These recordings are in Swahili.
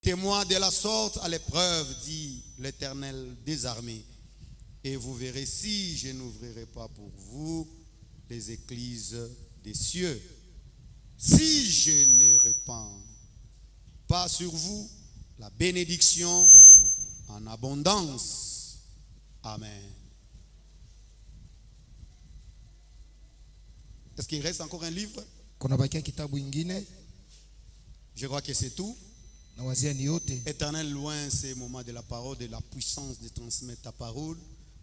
Mettez-moi de la sorte à l'épreuve, dit l'Éternel des armées, et vous verrez si je n'ouvrirai pas pour vous les écluses des cieux. Si je ne répands pas sur vous la bénédiction en abondance. Amen. Est-ce qu'il reste encore un livre? Je crois que c'est tout. Éternel, loin ces moments de la parole, de la puissance de transmettre ta parole,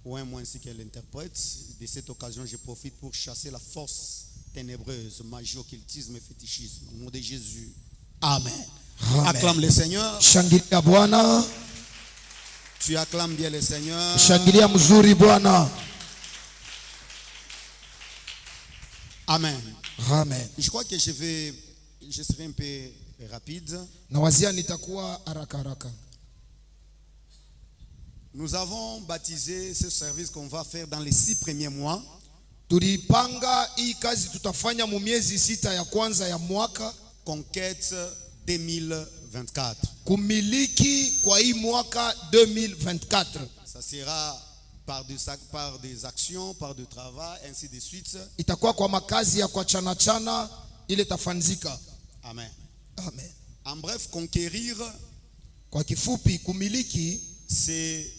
loin moi ainsi qu'elle interprète. De cette occasion, je profite pour chasser la force ténébreuse, magie, occultisme et fétichisme. Au nom de Jésus. Amen. Amen. Acclame le Seigneur. Shangilia Bwana. Tu acclames bien le Seigneur. Shangilia mzuri Bwana. Amen. Amen. Je crois que je serai un peu rapide. Nous avons baptisé ce service qu'on va faire dans les 6 premiers mois. Conquête 2024. Kumiliki kwa hii mwaka 2024. Ça sera par des actions, par du travail, ainsi de suite. Itakuwa kwa makazi ya kwa chana ile tafanzika. Amen. Amen. En bref, conquérir, kwa kifupi kumiliki, c'est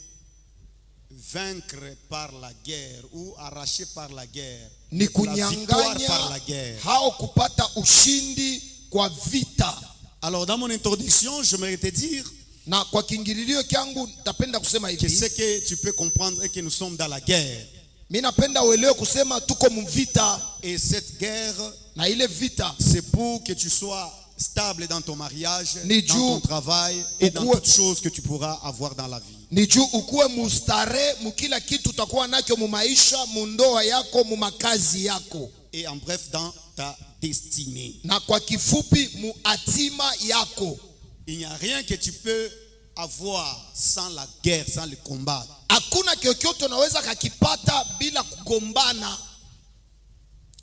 vaincre par la guerre ou arracher par la guerre. Ni kunyanganya hao kupata ushindi kwa vita. Alors dans mon introduction, je voudrais te dire na kwa kiingililio kyangu napenda kusema hivi, que c'est que tu peux comprendre que nous sommes dans la guerre. Mimi napenda uelewe kusema tuko mvita, et cette guerre, na ile vita, c'est pour que tu sois stable dans ton mariage, dans ton travail et dans toutes choses que tu pourras avoir dans la vie. Ni juu ukuwe mustare mukila kitu utakuwa nacho mu maisha, mu ndoa yako, mu makazi yako. Et en bref, dans ta destinée. Na kwa kifupi mu atima yako. Il n'y a rien que tu peux avoir sans la guerre, sans le combat. Hakuna chochote unaweza kakipata bila kugombana.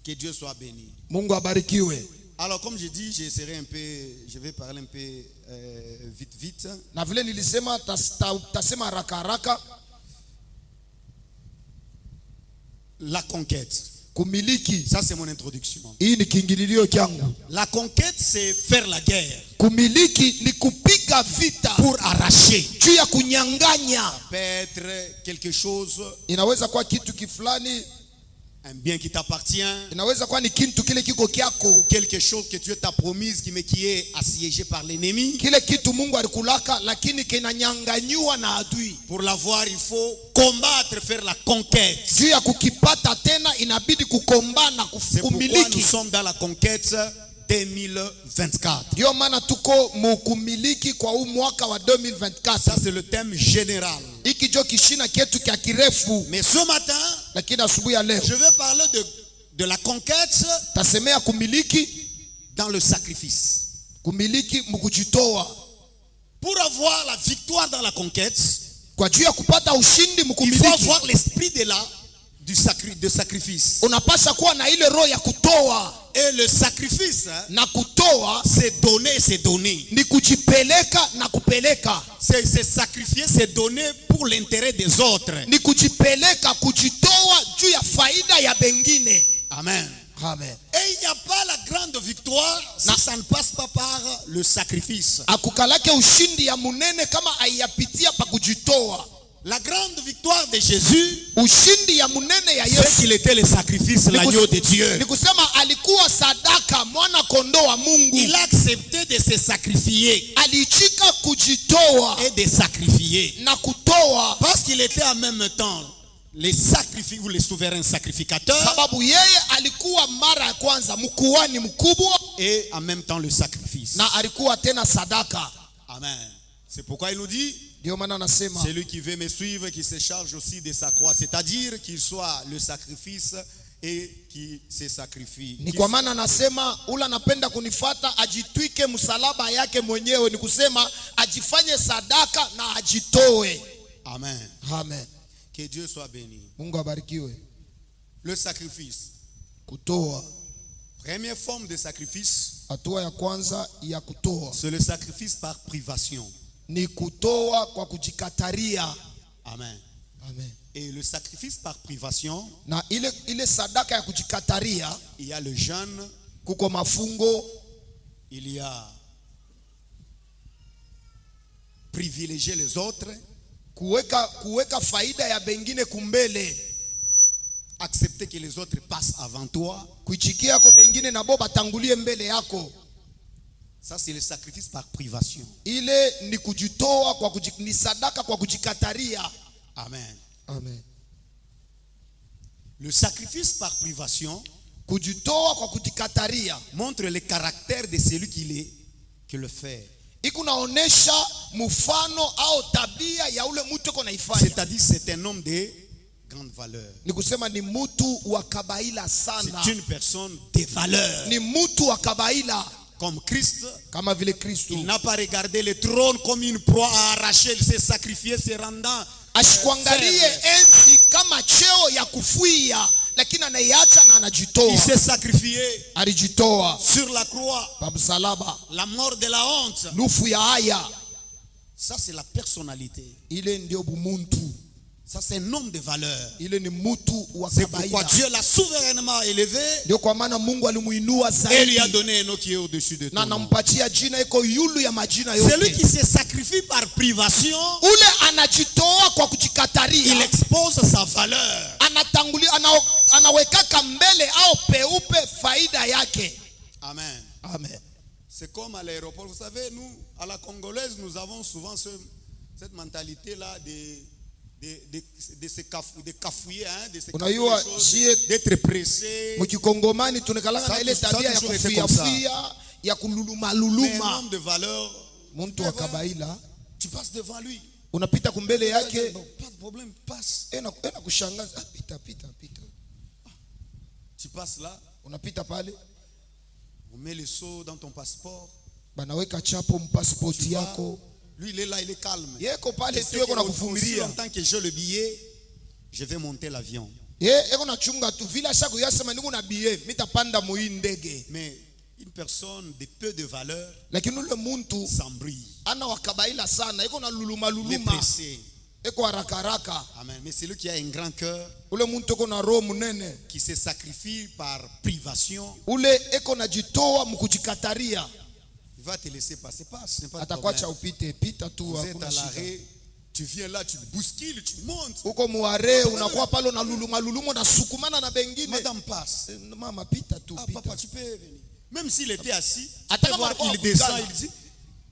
Que Dieu soit béni. Mungu abarikiwe. Alors comme je dis, je vais parler un peu vite. Na vile nilisema tasema haraka haraka. La conquête. Kumiliki. Ça c'est mon introduction. Hii ni kiingililio changu. La conquête c'est faire la guerre. Kumiliki ni kupiga vita. Pour arracher. Juu ya kunyanganya. Peut être quelque chose. Inaweza kuwa kitu kifulani. Un bien qui t'appartient. Inaweza kuwa ni kitu kile kiko kyako. Ou quelque chose que Dieu t'a promis qui est assiégé par l'ennemi. Kile kitu Mungu alikulaka lakini kinanyanganywa na adui. Pour l'avoir, il faut combattre, faire la conquête. Juu ya kukipata tena inabidi kukombana kumiliki. C'est pourquoi nous sommes dans la conquête 2024. Ndio maana tuko mukumiliki kwa huu mwaka wa 2024. Ça c'est le thème général. Hiki jo kishina ketu kia kirefu. Mais ce matin, lakini asubuhi ya leo, je vais parler de la conquête. Tasemea kumiliki dans le sacrifice. Kumiliki mukujitoa. Pour avoir la victoire dans la conquête, kwa juu ya kupata ushindi mkumiliki, il faut avoir l'esprit de sacrifice. Unapasha kuwa na ile roho ya kutoa. Et le sacrifice, na kutoa, c'est donner. Ni kujipeleka na kupeleka. C'est sacrifier, c'est donner pour l'intérêt des autres. Ni kujipeleka, kujitoa juu ya faida ya bengine. Amen. Amen. Et il n'y a pas la grande victoire si ça ne passe pas par le sacrifice. Akukalake ushindi ya munene kama haiyapitia pa kujitoa. La grande victoire de Jésus, ushindi ya munene ya Yesu, c'est qu'il était le sacrifice, l'agneau de Dieu. Ni kusema alikuwa sadaka, mwana kondoo wa Mungu. Il a accepté de se sacrifier. Alichika kujitoa et de sacrifier. Na kutoa. Parce qu'il était en même temps les sacrifices ou les souverains sacrificateurs. Sababu yeye alikuwa mara ya kwanza mkuhani mkubwa. Et en même temps le sacrifice. Na alikuwa tena sadaka. Amen. C'est pourquoi il nous dit, c'est lui qui veut me suivre, qui se charge aussi de sa croix. C'est-à-dire qu'il soit le sacrifice et qui se sacrifie. Ni kwa maana nasema ula napenda kunifuata ajitwike msalaba yake mwenyewe, ni kusema ajifanye sadaka na ajitoe. Amen. Amen. Que Dieu soit béni. Mungu abarikiwe. Le sacrifice. Kutoa. Première forme de sacrifice. Hatua ya kwanza ya kutoa c'est le sacrifice par privation. ni kutoa kwa kujikataria. Amen. Amen. Et le sacrifice par privation, Na ile sadaka ya kujikataria, il y a le jeûne, kuko mafungo, il y a privilégier les autres, kuweka faida ya bengine kumbele, accepter que les autres passent avant toi. kuichikia kwa bengine nabo batangulie mbele yako. Ça c'est le sacrifice par privation. Ile ni kujitoa kwa ni sadaka kwa kujikataria. Amen. Amen. Le sacrifice par privation Kujitoa kwa kujikataria montre le caractère de celui qui le fait. ikunaonesha mfano au tabia ya ule mtu uko naifanya. C'est-à-dire c'est un homme de grande valeur. Ni kusema ni mtu wa kabaila sana. C'est une personne de valeur. Ni mtu wa kabaila Comme Christ, kama vile Kristo. il n'a pas regardé le trône comme une proie à arracher, il s'est sacrifié, se rendant. Ashikuangalie enzi kama cheo ya kufuia, lakini anaiacha na anajitoa. Il s'est sacrifié Alijitoa sur la croix, pa msalaba, la mort de la honte. lufu ya haya. Ça c'est la personnalité. Ile ndio bumuntu. Ça c'est un homme de valeur. Ile ni mtu wa C'est pourquoi kabaila. Dieu l'a souverainement élevé Ndio kwa maana Mungu alimuinua et lui a zaidi donné un nom qui est au-dessus de tout. na anampatia jina iko yulu ya majina yote. Celui qui se sacrifie par privation, Ule anajitoa kwa il kujikataria, expose sa valeur. anatangulia anawekaka mbele au peupe faida yake. Amen. Amen. C'est comme à l'aéroport. Vous savez, nous, à la Congolaise, nous avons souvent cette mentalité-là de se cafouiller, hein, de se Unajua cafouiller les sie choses, d'être pressé. mkikongomani tunekalanga na ile Ça tabia ya toujours été kufia comme ça. fia, ya kululuma Mais un luluma. homme de valeur, Mtu wa kabaila tu passes devant lui. unapita kumbele yake, Bon, pas de problème, passe. ena kushangaza, pita. Tu passes là, Unapita pale, on met le sceau dans ton passeport. banaweka chapo mpassport Tu vas, yako. lui, il est là, il est calme. Yeko Il pale sait tu yeko na que aussi kuvumilia. longtemps que j'ai le billet, je vais monter l'avion. Eko na chunga tu vila shako yasema niko na billet, mitapanda muhii ndege. Mais une personne de peu de valeur Lakini ule muntu s'embrouille. ana wakabaila sana, eko na luluma Il est luluma, pressé. eko haraka. Amen. Mais celui qui a un grand cœur, Ule muntu eko na roho munene, qui se sacrifie par privation, ule eko na jitoa mkujikataria, il va te laisser passer. Passe, c'est pas de atakwacha problème. upite, pita tu, Vous êtes hakuna à shida. l'arrêt, tu viens là, tu te bouscules, tu montes. Uko muare unakuwa pale na luluma na sukumana na bengine. Madame passe. Mama pita tu, Ah, pita. papa, tu peux venir. Même s'il était assis, tu Attends, peux voir, maman, il descend, maman. il dit,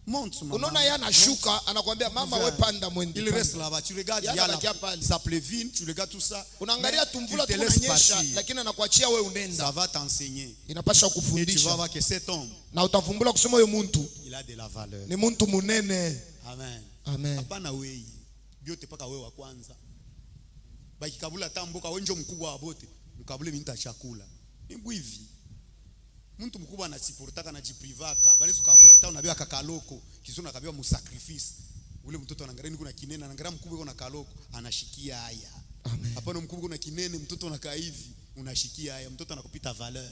monte, maman. Unaona yeye anashuka anakuambia mama we panda mwende. Il reste là-bas, tu regardes, il y a pale. ça pleuvine, tu regardes tout ça. Unaangalia Mais tumvula il te laisse tunanyesha, partir. lakini anakuachia wewe Ça unenda. va t'enseigner. Inapasha Et tu vas kufundisha. voir que cet homme, Na utavumbula kusema huyo muntu il a de la valeur. ni muntu munene. Amen. Amen. Hapana wewe. Biote paka wewe wa kwanza. Bakikabula tamboka wewe ndio mkubwa wa bote. Mkabule minta chakula. Ni hivi. Mtu mkubwa anasiportaka anajiprivaka. Bali ukabula tao nabiwa kakaloko. Kizuna kabiwa musacrifice. Ule mtoto anaangalia niko na kinene, anaangalia mkubwa yuko na kaloko, anashikia haya. Amen. Hapana mkubwa yuko na kinene, mtoto anakaa hivi, unashikia haya. Mtoto anakupita valeur.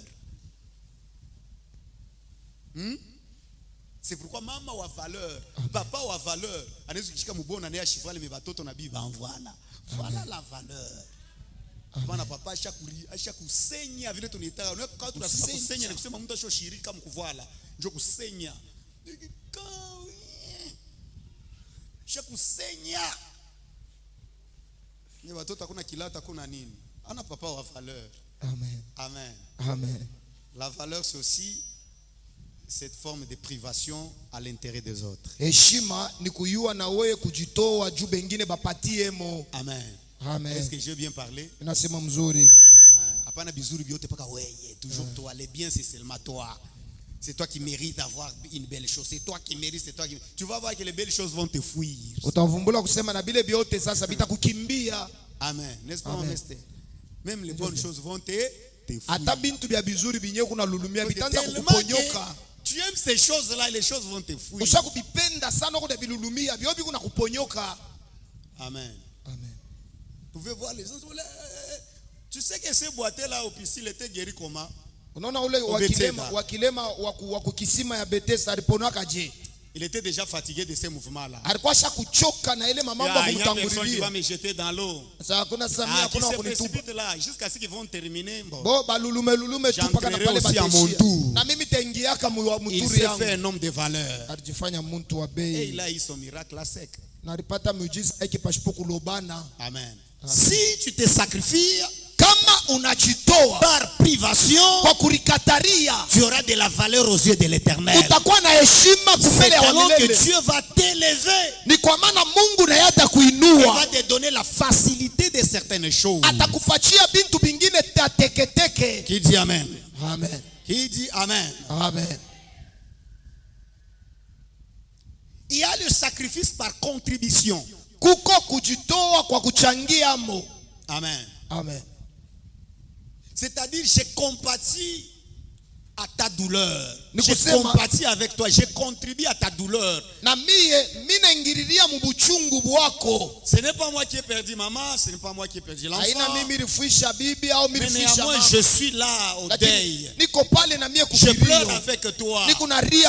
C'est pourquoi maman wa valeur, papa wa valeur, anaweza kushika mbona naye ashivale mebatoto na bibi voilà. Voilà la valeur. Bana papa asha kusenya vile tunitaka. Unaweza kwa tunasema kusenya ni kusema mtu ashoshirika mkuvala. Ndio kusenya. Asha kusenya. Ni watoto hakuna kilata hakuna nini. Ana papa wa valeur. Amen. Amen. Amen. La valeur c'est aussi cette forme de privation à l'intérêt des autres. Heshima ni kuyua na wewe kujitoa juu bengine bapatie mo. Amen. Amen. Est-ce que j'ai bien parlé? Inasema mzuri. Hapana bizuri biote paka weye, toujours toi, les biens c'est seulement toi. C'est toi qui mérites d'avoir une belle chose. C'est toi qui mérites, c'est toi qui... Tu vas voir que les belles choses vont te fuir. Utavumbula kusema na bile biote sasa bitakukimbia. Amen. N'est-ce pas, mon esté? Même les bonnes choses vont te fuir. Hata bintu bya bizuri binye kuna lulumia bitanza Tellement kukuponyoka. que tu aimes ces choses-là, les choses vont te fuir. Ushakubipenda sana kuna bilulumia, biobi kuna kuponyoka. Amen. Amen. Vous pouvez voir les gens. Tu sais que ce boité-là au piscine était guéri comment? Unaona ule wakilema wa kisima ya Bethesda aliponaka je? Il était déjà fatigué de ces mouvements-là. Alikuwa shakuchoka na ile mambo ya Il kumtangulia. va me jeter dans l'eau. Sasa hakuna samia, hakuna kunitupa. Là jusqu'à ce qu'ils vont terminer. Bo balulume tu paka na pale batishia. Na mimi taingiaka muturi yangu. Il s'est fait un homme de valeur. Alijifanya mtu wa bei. Et il a eu son miracle à sec. Na alipata miujiza yake pasipo kulobana. Amen. Si tu te sacrifies kama unajitoa par privation, kwa kurikataria, tu auras de la valeur aux yeux de l'Éternel. Utakuwa na heshima mbele ya alors milele. que Dieu va t'élever. Ni kwa maana Mungu naye atakuinua. Il va te donner la facilité de certaines choses. Atakupatia bintu bingine tateketeke. Qui dit amen? Amen. Qui dit amen? Amen. Il y a le sacrifice par contribution. Kuko kujitoa kwa kuchangia mo. Amen. Amen. C'est-à-dire, j'ai compati à ta douleur. J'ai compati avec toi. J'ai contribué à ta douleur. Ce n'est pas moi qui ai perdu maman. Ce n'est pas moi qui ai perdu l'enfant. Mais néanmoins, je suis là au deuil. Je pleure avec toi. C'est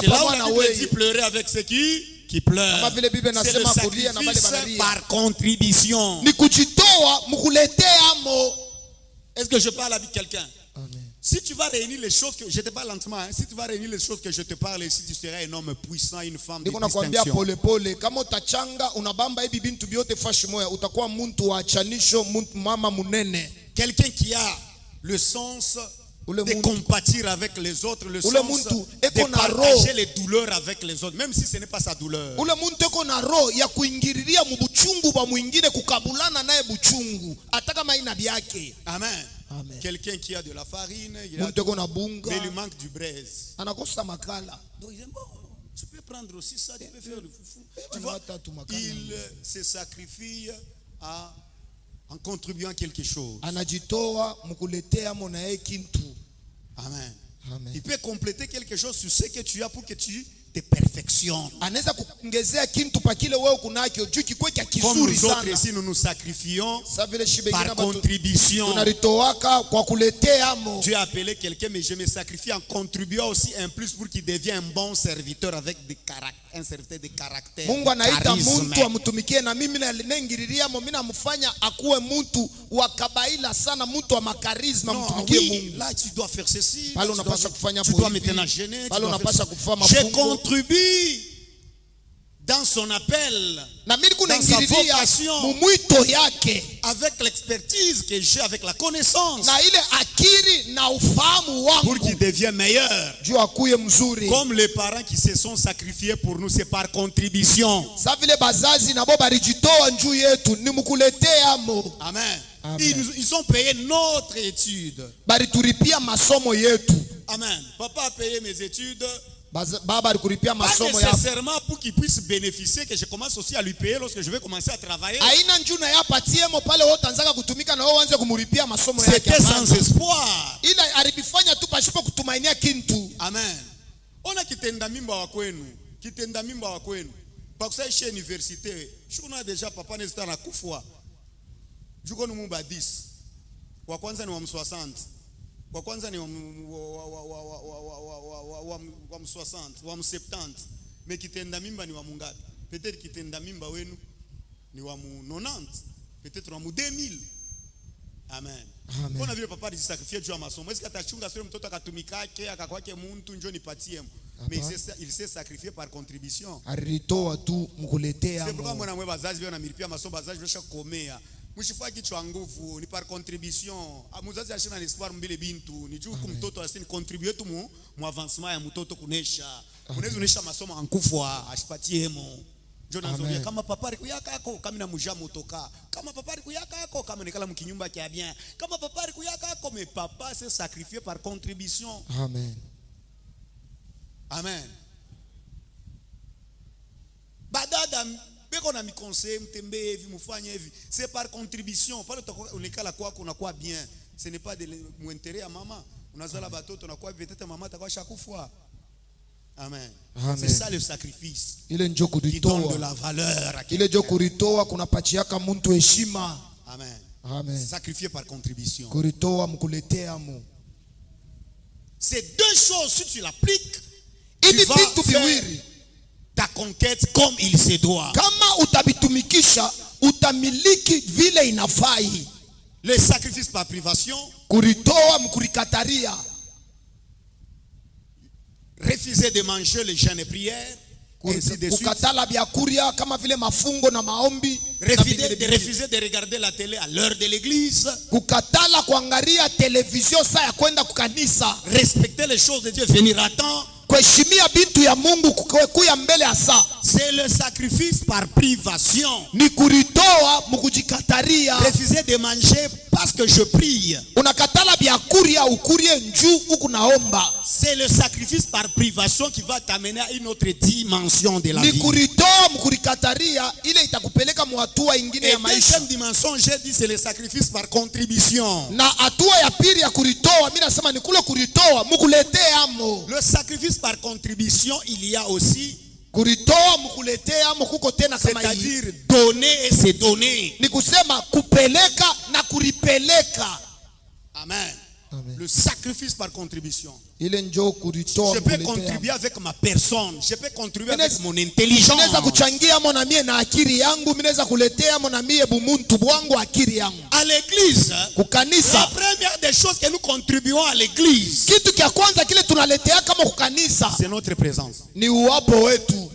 là où la Bible dit pleurer avec ceux qui pleurent. C'est le sacrifice par contribution. Est-ce que je parle avec quelqu'un? Si tu vas réunir les choses que je te parle lentement, hein, si tu vas réunir les choses que je te parle ici, tu seras un homme puissant, une femme de distinction. Quelqu'un qui a le sens de compatir avec les autres, le sens de partager les douleurs avec les autres, même si ce n'est pas sa douleur. Amen. Amen. Quelqu'un qui a de la farine, mais il lui manque du braise. Donc il dit, bon, tu peux prendre aussi ça, tu peux faire le foufou. Tu vois, il se sacrifie en contribuant quelque chose. Amen. Amen. Il peut compléter quelque chose sur ce que tu as pour que tu te perfectionnes. Comme nous autres ici, nous nous sacrifions par contribution. Dieu a appelé quelqu'un, mais je me sacrifie en contribuant aussi un plus pour qu'il devienne un bon serviteur avec un serviteur de caractère. Oui, là tu dois faire ceci, tu dois maintenant gêner, je contribue dans son appel, dans sa vocation, avec l'expertise que j'ai, avec la connaissance, pour qu'il devienne meilleur. Comme les parents qui se sont sacrifiés pour nous, c'est par contribution. Amen. Ils ont payé notre étude. Amen. Papa a payé mes études. Pas nécessairement pour qu'il puisse bénéficier, que je commence aussi à lui payer lorsque je vais commencer à travailler. C'était sans espoir. Amen. On a kitenda mimba wa kwenu. Kitenda mimba wa kwenu. Pakusa chez université. Shuna déjà papa nezita na kufwa. Juko ni mumba 10. Wa kwanza ni wa 60. Wa kwanza ni wa 60, wa 70. Mais kitenda mimba ni wa mungapi? Peut-être kitenda mimba wenu ni wa 90. Peut-être wa 2000. Amen. On a vu le papa sacrifier juu ya masomo. Est-ce que atachunga sio mtoto akatumikake akakwake muntu njoo nipatie? Mais il s'est sacrifié par contribution. C'est pourquoi mwana mwe bazazi bana milipia masomo bazazi besha komea. Mshifa kichwa nguvu ni par contribution. Muzazi ashina espoir mbele bintu. Ni juu kumtoto asini contribuer tu mu avancement ya mtoto kunesha. Unaweza unesha masomo ankufwa ashipatie hemo. Jonathan kama papa rikuyaka ako kama na muja motoka. Kama papa rikuyaka ako kama nikala mkinyumba kia bien. Kama papa rikuyaka ako mais papa s'est sacrifié par contribution. Amen. Amen. Badada beko na mi conseil mtembe hivi mufanye hivi. C'est par contribution. Pale unikala kwako unakuwa bien. Ce n'est pas de l'intérêt à maman. Unazala batoto unakuwa peut-être maman atakuwa shakufwa. Amen. C'est ça le sacrifice. Qui donne de la valeur à quelqu'un. Amen. Amen. Sacrifier par contribution. Ces deux choses, si tu l'appliques, tu Hivi vas vitu faire viwili ta conquête comme il se doit. kama utavitumikisha utamiliki vile inafai. Le sacrifice par privation, Kuritoa mkurikataria, refuser de manger les jeûnes et prières, ainsi de suite. kukatala byakuria kama vile mafungo na maombi, Refuser de regarder la télé à l'heure de l'église. kukatala kuangalia televizio saa ya kwenda kukanisa, Respecter les choses de Dieu, venir à temps. kuheshimia bintu ya Mungu kuya mbele ya saa. C'est le sacrifice par privation. Ni kuritoa mukujikataria. Refuser de manger parce que je prie. Unakatala byakuria ukurie njuu huku naomba. C'est le sacrifice par privation qui va t'amener à une autre dimension de la Ni vie. kuritoa mkurikataria ile itakupeleka mu hatua ingine Et ya maisha. deuxième dimension, j'ai dit, c'est le sacrifice par contribution. Na hatua ya pili ya kuritoa, mimi nasema ni kule kuritoa mukuletee amo. Le sacrifice par contribution, il y a aussi, Kuritoa mukuletee amo kuko tena kama hii. c'est-à-dire donner et se donner. Ni kusema kupeleka na kuripeleka. Amen. Amen. Le sacrifice par contribution. Ile njoo kuritoa Je peux mukuletee contribuer avec ma personne. Je peux contribuer Minez- avec mon intelligence. Minaweza kuchangia amo na mie na akili yangu, minaweza kuletea amo na mie bumuntu bwangu akili yangu. À l'église, la Kukanisa, première des choses que nous contribuons à l'église, kitu kia kwanza kile tunaletea kama kukanisa c'est notre présence. ni uwapo wetu.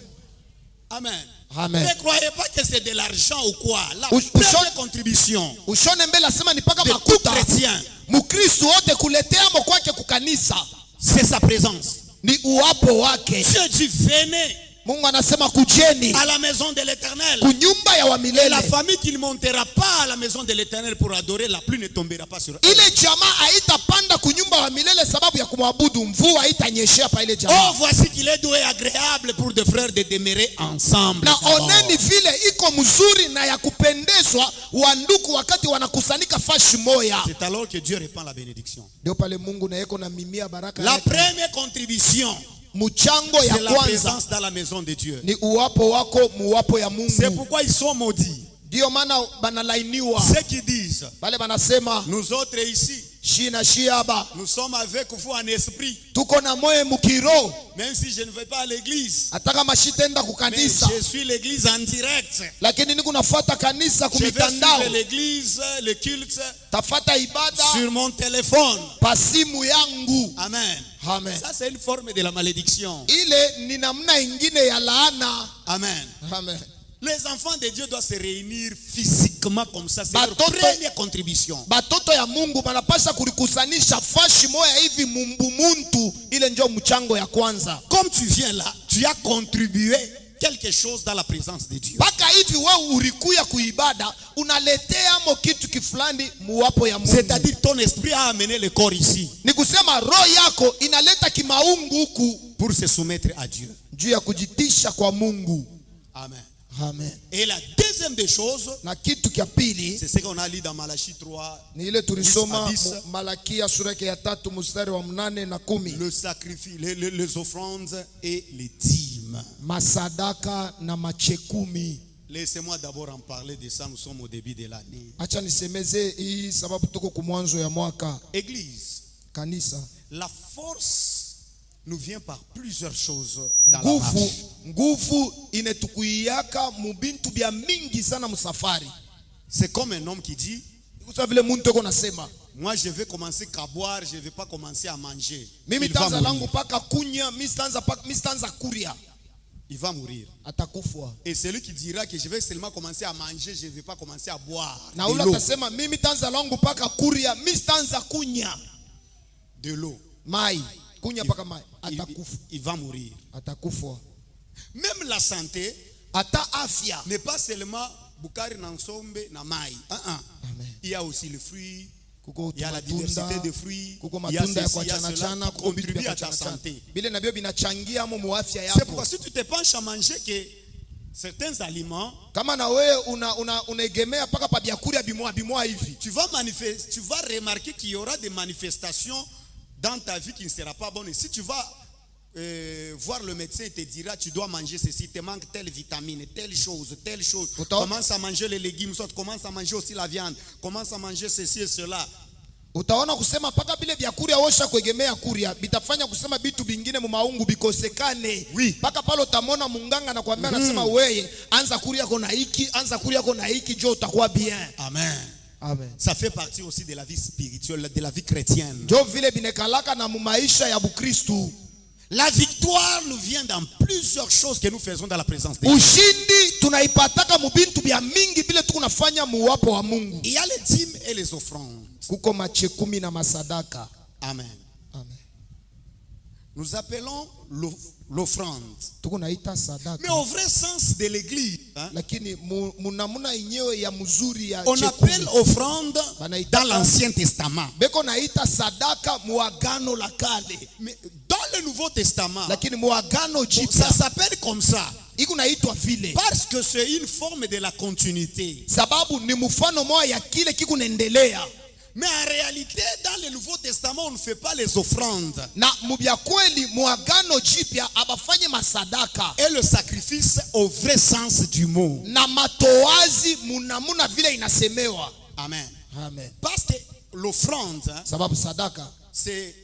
Amen. Amen. Ne croyez pas que c'est de l'argent ou quoi. La Ou- première contribution Ushone mbele asema ni paka de tout makuta. chrétien, Mukristo wote kuletea amo kwake kukanisa c'est sa présence. ni uwapo wake. Dieu dit, venez Mungu anasema kujeni à la maison de l'Éternel. kunyumba ya Et la wamilele. famille qui ne montera pas à la maison de l'Éternel pour adorer, la pluie ne tombera pas sur eux. Ile jamaa haitapanda kunyumba wa milele sababu ya kumwabudu, mvua haitanyeshea pa ile Oh, jamaa. voici qu'il est doué et agréable pour deux frères de demeurer ensemble. Na d'abord. oneni vile iko mzuri na ya kupendezwa wanduku wakati wanakusanika fashi moya. C'est alors que Dieu répand la bénédiction. Ndio pale Mungu na yeko na mimia baraka La yake. première contribution, Mchango ya c'est la kwanza présence dans la maison de Dieu. ni uwapo wako, muwapo ya C'est Mungu. pourquoi ils sont maudits. Ndio maana banalainiwa Ceux qui disent, bale banasema nous autres ici, shi na shi haba nous sommes avec vous en esprit. tuko na moyo mukiro, Même si je ne vais pas à l'église, hata kama shitenda mais kukanisa, je suis l'église en direct. lakini niko nafuata kanisa Je vais kumitandao, suivre l'église, le culte, tafata ibada sur mon téléphone. pasimu yangu. Amen. Amen. Ça, c'est une forme de la malédiction. Ile ni namna ingine ya laana. Amen. Amen. Les enfants de Dieu doivent se réunir physiquement comme ça. C'est leur Batoto- première contribution. Batoto ya Mungu banapasha kulikusanisha fashi moya hivi mumbu muntu, ile ndio mchango ya kwanza. Comme tu viens là, tu as contribué quelque chose dans la présence de Dieu. Paka hivi wewe ulikuya kuibada, unaletea mo kitu kifulani muwapo ya Mungu. C'est-à-dire ton esprit a amené le corps ici Ni kusema roho yako inaleta kimaungu huku pour se soumettre à Dieu. juu ya kujitisha kwa Mungu. Amen. Amen. Et la deuxième des choses, Na kitu kia pili c'est ce qu'on a lu dans Malachie 3, ni ile tulisoma 10. Malakia sura yake ya 3 mstari wa 8 na 10. le sacrifice, les offrandes et les dîmes. Masadaka na machekumi. Laissez-moi d'abord en parler de ça, nous sommes au début de l'année. Acha nisemeze hii sababu tuko kumwanzo ya mwaka. Église, Kanisa, la force nous vient par plusieurs choses dans la nguvu marche. nguvu inetukuyaka mubintu bya mingi sana msafari. C'est comme un homme qui dit, Kwa vile muntu eko nasema moi je vais commencer qu'à boire, je ne vais pas commencer à manger. mimi Il va tanza langu mourir. paka kunya, mimi stanza kuria, Il va mourir. atakufwa. Et celui qui dira que je vais seulement commencer à manger, je ne vais pas commencer à boire. Na De ule l'eau. atasema mimi tanza langu paka kuria, mimi stanza kunya De l'eau. mai, kunya paka mai, Il- atakufa. il va mourir. Atakufwa. Même la santé Ata afya. n'est pas seulement Bukari Nansombe na mai. Amen. Il y a aussi le fruit, Kuko il y a la matunda, diversité de fruits, kuko il y a matunda ya ceci, il y a kuachana cela chana, qui kuko vitu contribue vya à ta kuachana chana. santé. Bile nabyo binachangia mo muafya C'est yako. pourquoi si tu te penches à manger que certains aliments, Kama na wewe unaegemea paka pa biakuri bimwa hivi, tu vas remarquer qu'il y aura des manifestations dans ta vie qui ne sera pas bonne. Et si tu vas voir le médecin, il te dira tu dois manger ceci, il te manque telle vitamine, telle chose. Pourtant- Commence à manger les légumes, soit commence à manger aussi la viande, commence à manger ceci et cela. utaona kusema paka bile vya kuria osha kuegemea kuria bitafanya kusema bitu bingine mu maungu bikosekane. Oui. Paka pale utamona munganga na kuambia anasema weye anza kuria kona hiki, anza kuria kona hiki jo utakuwa bien. Amen. Amen. Ça fait partie aussi de la vie spirituelle, de la vie chrétienne. Jo vile binekalaka na mu maisha ya Bukristu. La victoire nous vient dans plusieurs choses que nous faisons dans la présence de Dieu. Ushindi tunaipataka mu bintu bya mingi bile tukunafanya mu wapo wa Mungu. Il y a les dîmes et les offrandes. Kuko machekumi na masadaka. Amen. Amen. Nous appelons l'offrande. Tukunaita sadaka. Mais au vrai sens de l'église, hein, Lakini munamuna inyewe ya mzuri ya on chekumi. appelle offrande dans l'Ancien Testament. Beko naita sadaka muagano la kale. Mais dans le Nouveau Testament, Lakini muagano bon, jipya ça s'appelle comme ça. iko naitwa vile. Parce que c'est une forme de la continuité. Sababu ni mfano moja ya kile kikunaendelea. Mais en réalité, dans le Nouveau Testament, on ne fait pas les offrandes. Na mubya kweli muagano jipya abafanye masadaka. Et le sacrifice au vrai sens du mot. Na matoazi munamuna vile inasemewa. Amen. Amen. Parce que l'offrande, hein, Sababu sadaka c'est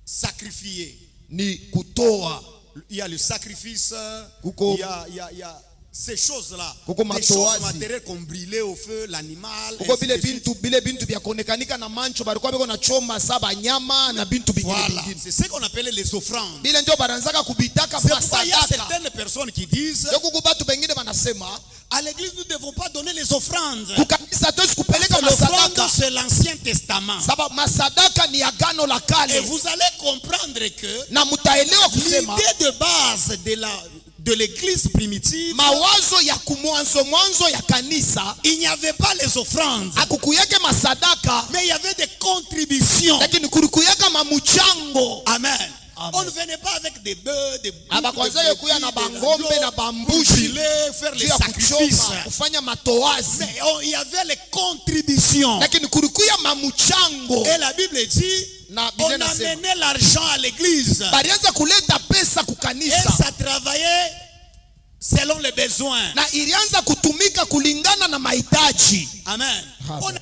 sacrifier. ni kutoa. Il y a le sacrifice, Kuko- il y a ces choses-là. Kuko Les choses matoazi. matérielles comme brûler au feu l'animal. Kuko ainsi bile de suite. bintu bya konekanika na mancho balikuwa beko na choma saba nyama na bintu bingine Voilà, bingine. c'est ce qu'on appelle les offrandes. Bile ndio baranzaka kubitaka C'est pourquoi il y a masadaka. certaines personnes qui disent Ndio kuko batu bengine banasema à l'église nous ne devons pas donner les offrandes. kukanisa tuwezi kupeleka L'offrande masadaka. c'est l'Ancien Testament. Sababu masadaka ni agano la Et kale. vous allez comprendre que Na mutaelewa kusema l'idée de base de l'église primitive, mawazo ya mwanzo ya kanisa il n'y avait pas les offrandes, akukuyake masadaka, mais il y avait des contributions. lakini kulikuyaka mamuchango. Amen. Amen. On ne venait pas avec des bœufs, des boucs, Abakwanzake kuya na bangombe na pour bambushi filer, faire les juu ya sacrifices. kuchoma kufanya matoazi, Mais il y avait les contributions. lakini kulikuya mamuchango. Et la Bible dit, Na on Biblia inasema amenait l'argent à l'église. balianza kuleta pesa Et kukanisa ça travaillait selon les besoins. na ilianza kutumika kulingana na mahitaji. Amen. Amen.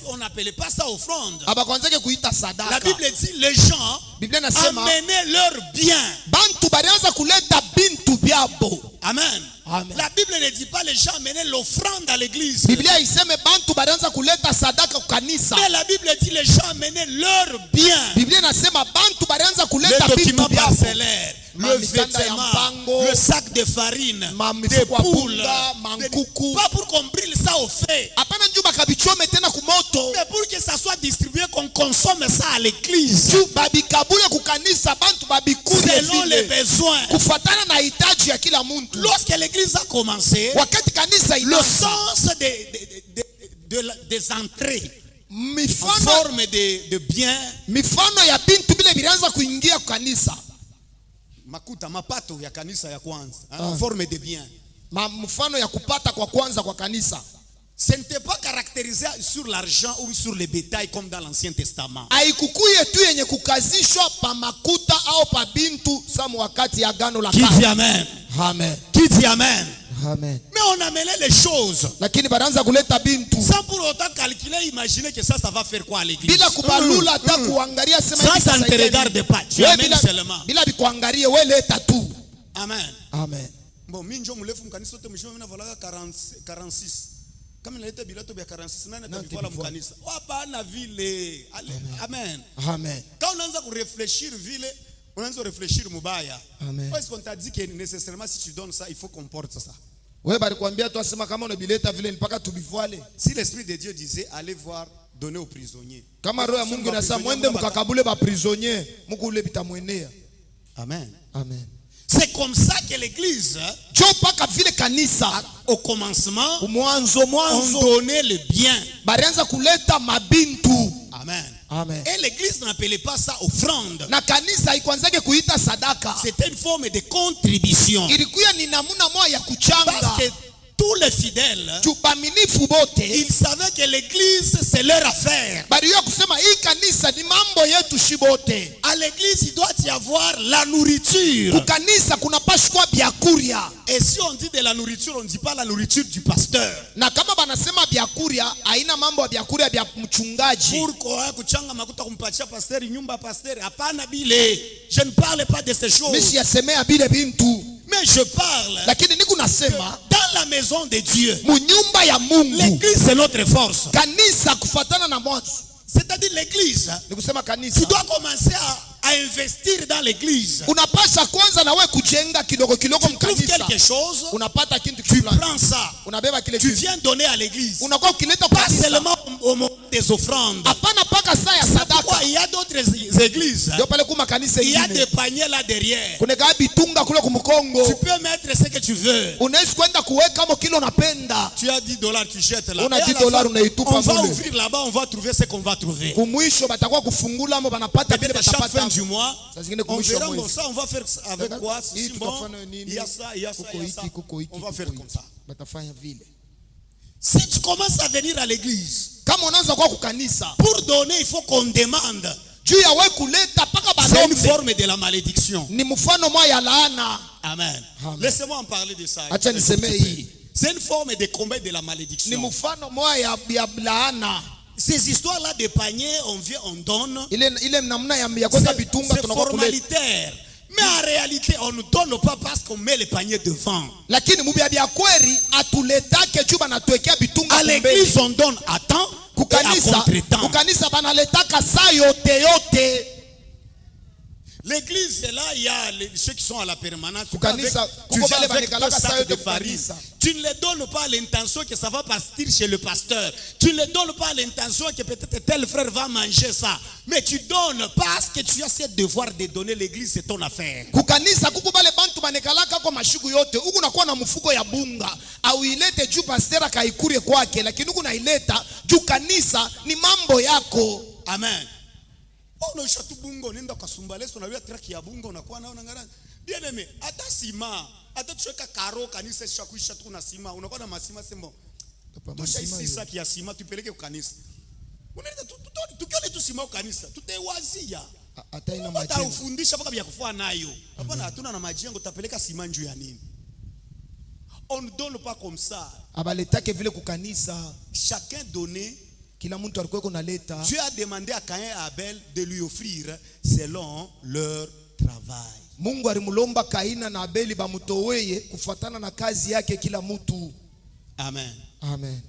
On n'appelait pas ça offrande. Abakwanzake kuita La sadaka. Bible dit, les gens Biblia inasema amenaient leurs biens. bantu balianza kuleta bintu byabo. Amen. Amen. La Bible ne dit pas les gens amenaient l'offrande à l'église. Biblia iseme bantu balianza kuleta sadaka kukanisa. Mais la Bible dit les gens amenaient leurs biens. Biblia inasema bantu balianza Les kuleta bintu documents byabo. parcellaires, le Mikanda ya vêtement, mpango, le sac de farine, des mifuko ya poules. punda, mankuku. Pas pour qu'on brûle ça au feu, Hapana njuu bakabichome tena kumoto. mais pour que ça soit distribué, qu'on consomme ça à l'église. Juu babikabule kukanisa bantu babikule Selon les vile. besoins. Kufatana na hitaji ya kila muntu. Lorsque l'église a commencé, Wakati kanisa le inaanza, sens des entrées en mifano forme de biens, mifano ya bintu bile bilianza kuingia kukanisa. makuta mapato ya kanisa ya kwanza, en forme de biens. Mfano ya kupata kwa kwanza kwa kanisa. Ce n'était pas caractérisé sur l'argent ou sur les bétails comme dans l'Ancien Testament. Haikukuye tu yenye kukazishwa pa makuta au pa bintu samu wakati ya agano la Qui dit kale. Amen? Amen. Qui dit Amen? Amen. Mais on amenait les choses Lakini banaanza kuleta bintu sans pour autant calculer, imaginer que ça va faire quoi à l'église. bila kubalula hata kuangalia sema Ça, hivi ça ne te sasa hivi. regarde pas. Tu Wewe amènes seulement. bila bikuangalie wewe leta tu. Amen. Amen. Bon, minjo mlefu mkanisa wote mshimo mina volaka 46. Kama naleta bilato bya 46 nani atabivala mkanisa? Hapana vile. Amen. Amen. Quand on a réfléchir vile, on a réfléchir mubaya. Amen. Est-ce qu'on t'a dit que nécessairement si tu donnes ça, il faut qu'on porte ça? Wewe bali kuambia tu asema kama unabileta vile mpaka tubivuale. Si l'esprit de Dieu disait allez voir, donnez aux prisonniers. Kama roho ya Mungu inasema mwende mkakabule ba prisonnier, Mungu ule bitamwenea. Amen. Amen. C'est comme ça que l'église, Jo paka vile kanisa au commencement, mwanzo on donnait le bien. balianza kuleta mabintu. Amen. Amen. Et l'église n'appelait pas ça offrande. Na kanisa haikuanzake kuita sadaka. C'était une forme de contribution. Ilikuwa ni namuna moja ya Parce kuchanga. que tous les fidèles, juu baaminifu bote ils savaient que l'église c'est leur affaire. baliyo kusema hii kanisa ni mambo yetu shibote. À l'église, il doit y avoir la nourriture. Kukanisa kunapashwa byakuria. Et si on dit de la nourriture, on ne dit pas la nourriture du pasteur. Na kama banasema byakuria, haina mambo ya byakuria bya mchungaji. Pourquoi kuchanga makuta kumpatia pasteur nyumba pasteur? Hapana bile. Je ne parle pas de ces choses. Mimi siyasemea bile bintu. Mais je parle Lakini niko nasema dans la maison de Dieu. mu nyumba ya Mungu. L'église c'est notre force. Kanisa kufatana na mwanzo. C'est-à-dire l'église. Nikusema kanisa. Tu dois commencer à investir dans l'église. Unapasha kwanza na wewe kujenga kidogo kidogo Tu trouves mkanisa. quelque chose, Unapata kitu tu fulani. prends ça. Unabeba kile Tu kitu. viens donner à l'église. Unakuwa ukileta Pas kanisa. seulement au moment des offrandes. Hapana paka saa ya Pourquoi sadaka. il y a d'autres églises. Ndio pale kuma kanisa Il y a ingine. des paniers là derrière. Kuna gabi tunga kule kumkongo. Tu peux mettre ce que tu veux. Unaweza kwenda kuweka mo kilo unapenda. Tu as $10, tu jettes là. On a Et à la $10 fin, unaitupa on va mule. ouvrir là-bas, on va trouver ce qu'on va trouver. Kumwisho batakuwa kufungula mo banapata vile Peut-être chaque fin batapata. du mois, Saa zingine on kumwisho verra wa bon, mwezi. ça, on va faire avec quoi? Hii Si bon, tutafanya nini? il y a ça, il y a ça, Kuko il y a ça. hiki, kuko hiki, On va kuko faire hiki. comme ça. Batafanya vile. Si tu commences à venir à l'église, Kama unaanza kwa kukanisa, pour donner, il faut qu'on demande. juu ya wewe kuleta paka C'est une balombe. forme de la malédiction. Ni mfano moja ya laana. Amen. Amen. Laissez-moi en parler de ça. Acha niseme hii. C'est une forme de combat de la Ni malédiction. mfano moja ya laana. Ces histoires-là de paniers, on vient, on donne. Ile namna ya kwenda bitunga C'est tunakuwa kuleta. formalitaire. Mais en réalité, on ne donne pas parce qu'on met les paniers devant. Lakini mubia bya kweli atuletake juu banatuwekea bitunga À l'église, on donne à temps et à kukanisa. contre-temps. Kukanisa banaletaka saa yote yote. L'église, c'est là, il y a ceux qui sont à la permanence. Tu Kukanisa, viens kuko bale avec banikalaka deux saa sacs yote de farine. kukanisa. Tu ne les donnes pas à l'intention que ça va partir chez le pasteur. Tu ne les donnes pas à l'intention que peut-être tel frère va manger ça. Mais tu donnes parce que tu as ce devoir de donner. L'église, c'est ton affaire. Kukanisa kuko bale bantu banekalaka kwa mashugu yote. Huku nakuwa na mfuko ya bunga. Au ilete juu pastera kaikurie kwake. Lakini huku naileta juu kanisa ni mambo yako. Amen. Unaisha tu bungo nenda kasumba leso na wewe traki ya bungo unakuwa nao unangana. Bien aimé, hata sima, hata tuweka karo kanisa shakuisha tu na sima, unakuwa na masima sembo. Tushaisi saki ya sima tupeleke kwa kanisa. Unaenda tukione tu sima kwa kanisa, tutaiwazia. Hata ina Hata majengo. ufundisha mpaka vya kufua nayo. Hapana, hatuna na majengo tutapeleka sima njoo ya nini? On ne donne pas comme ça. Abaletake vile kukanisa. Chacun donne. Kila mtu alikuwa kunaleta. Dieu a demandé à Caïn et à Abel de lui offrir selon leur travail. Mungu alimulomba Kaina na Abeli bamutoweye kufuatana na kazi yake kila mtu. Amen. Amen.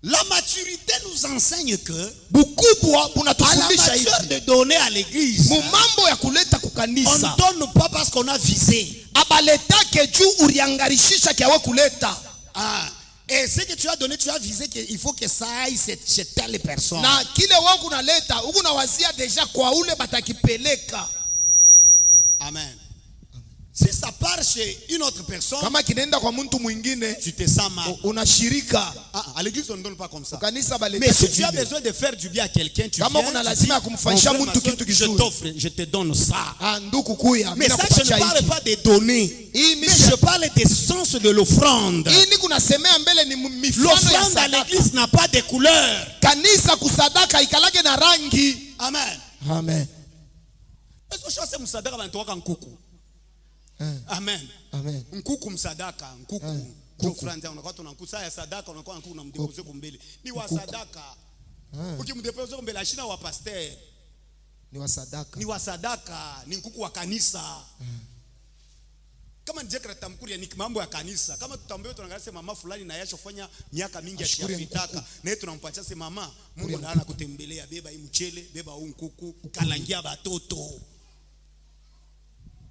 La maturité nous enseigne que Bukubwa à la bunatufundisha matière hivi. de donner à l'église, Mu mambo ya kuleta on kukanisa. ne donne pas parce qu'on a visé. Abaletake juu uriangarishisha kiawe kuleta. Ah. Et ce que tu as donné, tu as visé qu'il faut que ça aille chez telle personne. Na kile wewe kunaleta, huko nawazia deja kwa ule batakipeleka. Amen. Si ça part chez une autre personne, Kama kinaenda kwa mtu mwingine, tu te sens mal. unashirika. À l'église, on ne donne pas comme ça. Kanisa Mais baleta si tu as vile. besoin de faire du bien à quelqu'un, tu Kama viens, kuna tu lazima ya dis, kumfanyisha mon frère, mtu ma kitu soeur, je kizuri. t'offre, je te donne ça. Ah, ndugu kuya, Mais mimi ça, je ne nakupatia parle hiki. pas de donner. Hii Mais misha- je parle des sens de l'offrande. Hii ni kunasemea mbele ni mifano ya L'offrande à sadaka. l'église n'a pas de couleur. Kanisa kusadaka ikalage na rangi. Amen. Amen. Est-ce que je sais msadaka banatoka nkuku? Amen. Amen. Nkuku msadaka, nkuku. Kuku. L'offrande unakuwa tunakusa ya sadaka unakuwa nkuku na mdepose kumbele. Ni wa sadaka. Ukimdepose kumbele ashina wa pasteur. Ni wa sadaka. Ni wa sadaka, ni nkuku wa kanisa. Kama njekra tamkuria ni mambo ya kanisa. Kama tutambeo tunaangalia mama fulani na yashofanya miaka mingi ashafitaka. Na yetu tunampatia sema mama, Mungu anaana kutembelea, beba hii mchele, beba huu nkuku, kalangia batoto.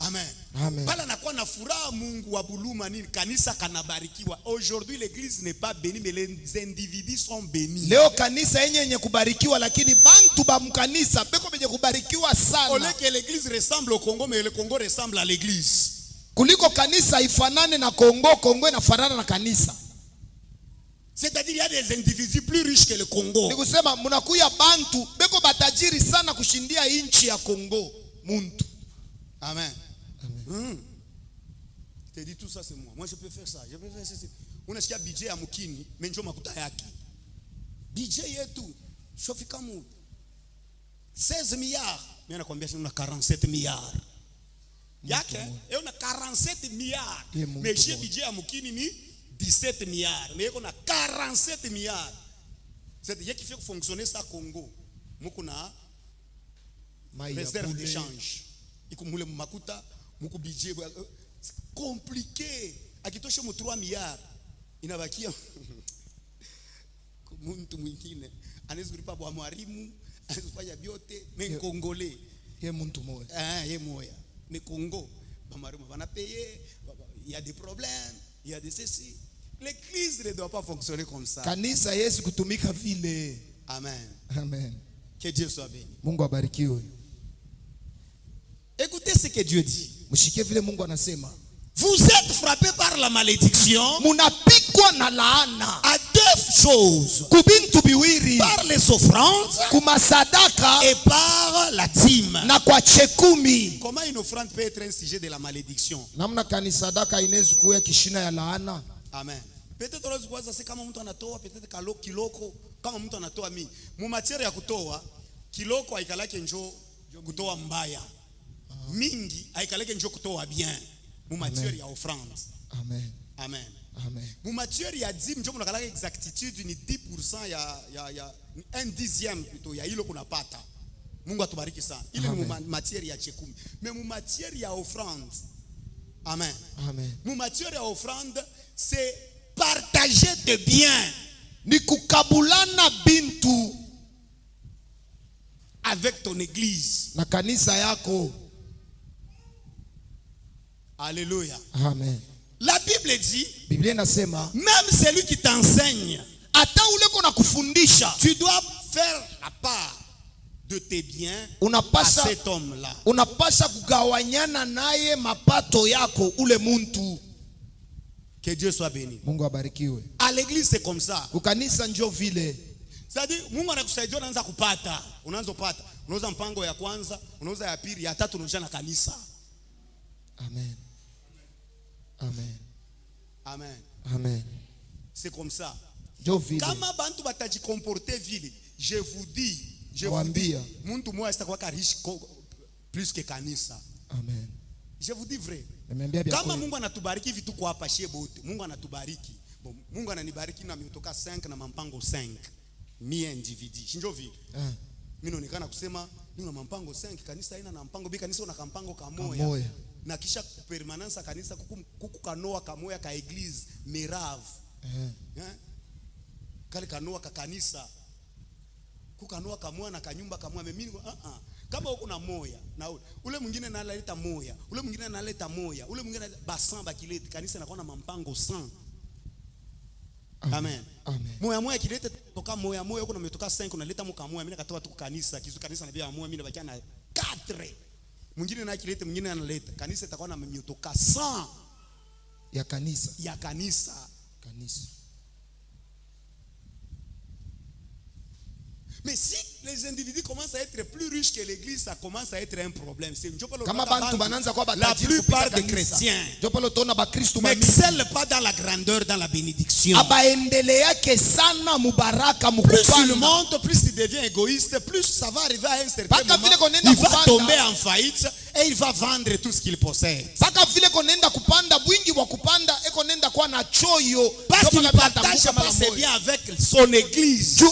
Amen. Amen. Pala nakuwa na furaha Mungu wa buluma nini kanisa kanabarikiwa. Aujourd'hui l'église n'est pas bénie mais les individus sont bénis. Leo kanisa yenye kubarikiwa lakini bantu ba mkanisa beko benye kubarikiwa Au sana. lieu que l'église ressemble au Congo mais le Congo ressemble à l'église. Kuliko kanisa ifanane na Kongo, Kongo inafanana na kanisa. C'est-à-dire il y a des individus plus riches que le Congo. Ni kusema mnakuya bantu beko batajiri sana kushindia inchi ya Kongo. Muntu. Amen. Je te dis tout ça c'est moi. Moi je peux faire ça. Je peux faire ceci. unasikia budget ya mkini menjo makuta yake. Budget yetu shofika mu 16 milliards, mimi nakwambia una 47 milliards yake, una 47 milliards. Mais chez budget ya mkini ni 17 milliards, mais on a 47 milliards. C'est dire qu'il fait fonctionner ça Congo. Muko na réserve d'échange. Iko mule makuta, muko budget compliqué. Akitosha mu 3 milliards. Inabakia mtu mwingine anaweza kulipa bwa mwalimu, anaweza kufanya vyote, mais congolais ye mtu moya. Ye moya. Mais Congo, ba mwalimu bana payer, il y a des problèmes, il y a des ceci. L'église ne doit pas fonctionner comme ça. Kanisa Yesu kutumika vile. Amen. Amen. Que Dieu soit béni. Mungu abarikiwe. Écoutez ce que Dieu dit. Mshike vile Mungu anasema. Vous êtes frappés par la malédiction. Munapikwa na laana. À deux choses. Kubintu biwiri. Par les offrandes. Kumasadaka. Et par la dîme. Na kwa chekumi. Comment une offrande peut être un sujet de la malédiction? Namna kanisadaka inaweza kuwa kishina ya laana. Amen. Peut-être unaweza kuwaza si kama mtu anatoa peut-être kiloko, kama mtu anatoa mu matière ya kutoa kiloko haikalake njoo kutoa mbaya. Mingi haikalake njoo kutoa bien. Mu matière ya offrande. Amen. Amen. Amen. Mu matière ya dîme njoo kunakalaka exactitude ni 10% ya 1/10 plutôt ya hilo kunapata. Mungu atubariki sana. Ile ni matière ya chekumi. Mais mu matière ya offrande. Amen. Amen. Mu matière ya offrande c'est partager de bien. Ni kukabulana bintu avec ton église. Na kanisa yako. Alléluia. Amen. La Bible dit, Biblia inasema, même celui qui t'enseigne, hata ule kona kufundisha, tu dois faire la part de tes biens à cet homme-là. Unapasha kugawanyana naye mapato yako ule muntu. Que Dieu soit béni. Mungu abarikiwe. À l'église c'est comme ça. Ukanisa njo vile. C'est-à-dire Mungu anakusaidia unaanza kupata, unaanza kupata. Unauza mpango ya kwanza, unauza ya pili, ya tatu unaanza na kanisa. Amen. Amen. Amen. Amen. C'est comme ça. Njo vile. Kama bantu bataji comporter vile, je vous dis, muntu moja sitakuwa riche plus que kanisa. Amen. Je vous dis vrai. Kama Mungu anatubariki hivi tuko hapa shebote, Mungu anatubariki. Bon, Mungu ananibariki na miotoka 5 na mampango 5. Mie individu. Shinjo vile. Mimi naonekana kusema nina mampango 5, kanisa haina na mpango, bi kanisa una kampango kamoya. Na kisha permanence kanisa kuku kanoa kamoya ka église Mirave. Kale kanoa ka kanisa. Kukanoa kamoya na kanyumba kamoya mimi kama uko na moya na ule mwingine analeta moya, ule mwingine analeta moya, ule mwingine basan bakilete kanisa inakuwa na mampango 100. Amen. Amen. Moya kilete toka moya uko na metoka 5 unaleta muka moya, mimi nakatoa tu kanisa, kizu kanisa na bia moya mimi nabakia na 4. Mwingine na kilete mwingine analeta, kanisa itakuwa na metoka 100 ya kanisa. Ya kanisa. Kanisa. Mais si les individus commencent à être plus riches que l'église, ça commence à être un problème. C'est la plupart des chrétiens n'excellent pas dans la grandeur, dans la bénédiction. Plus il monte, plus il devient égoïste, plus ça va arriver à un certain moment. Il va tomber en faillite et il va vendre tout ce qu'il possède. Parce qu'il ne partage pas ses biens avec son église.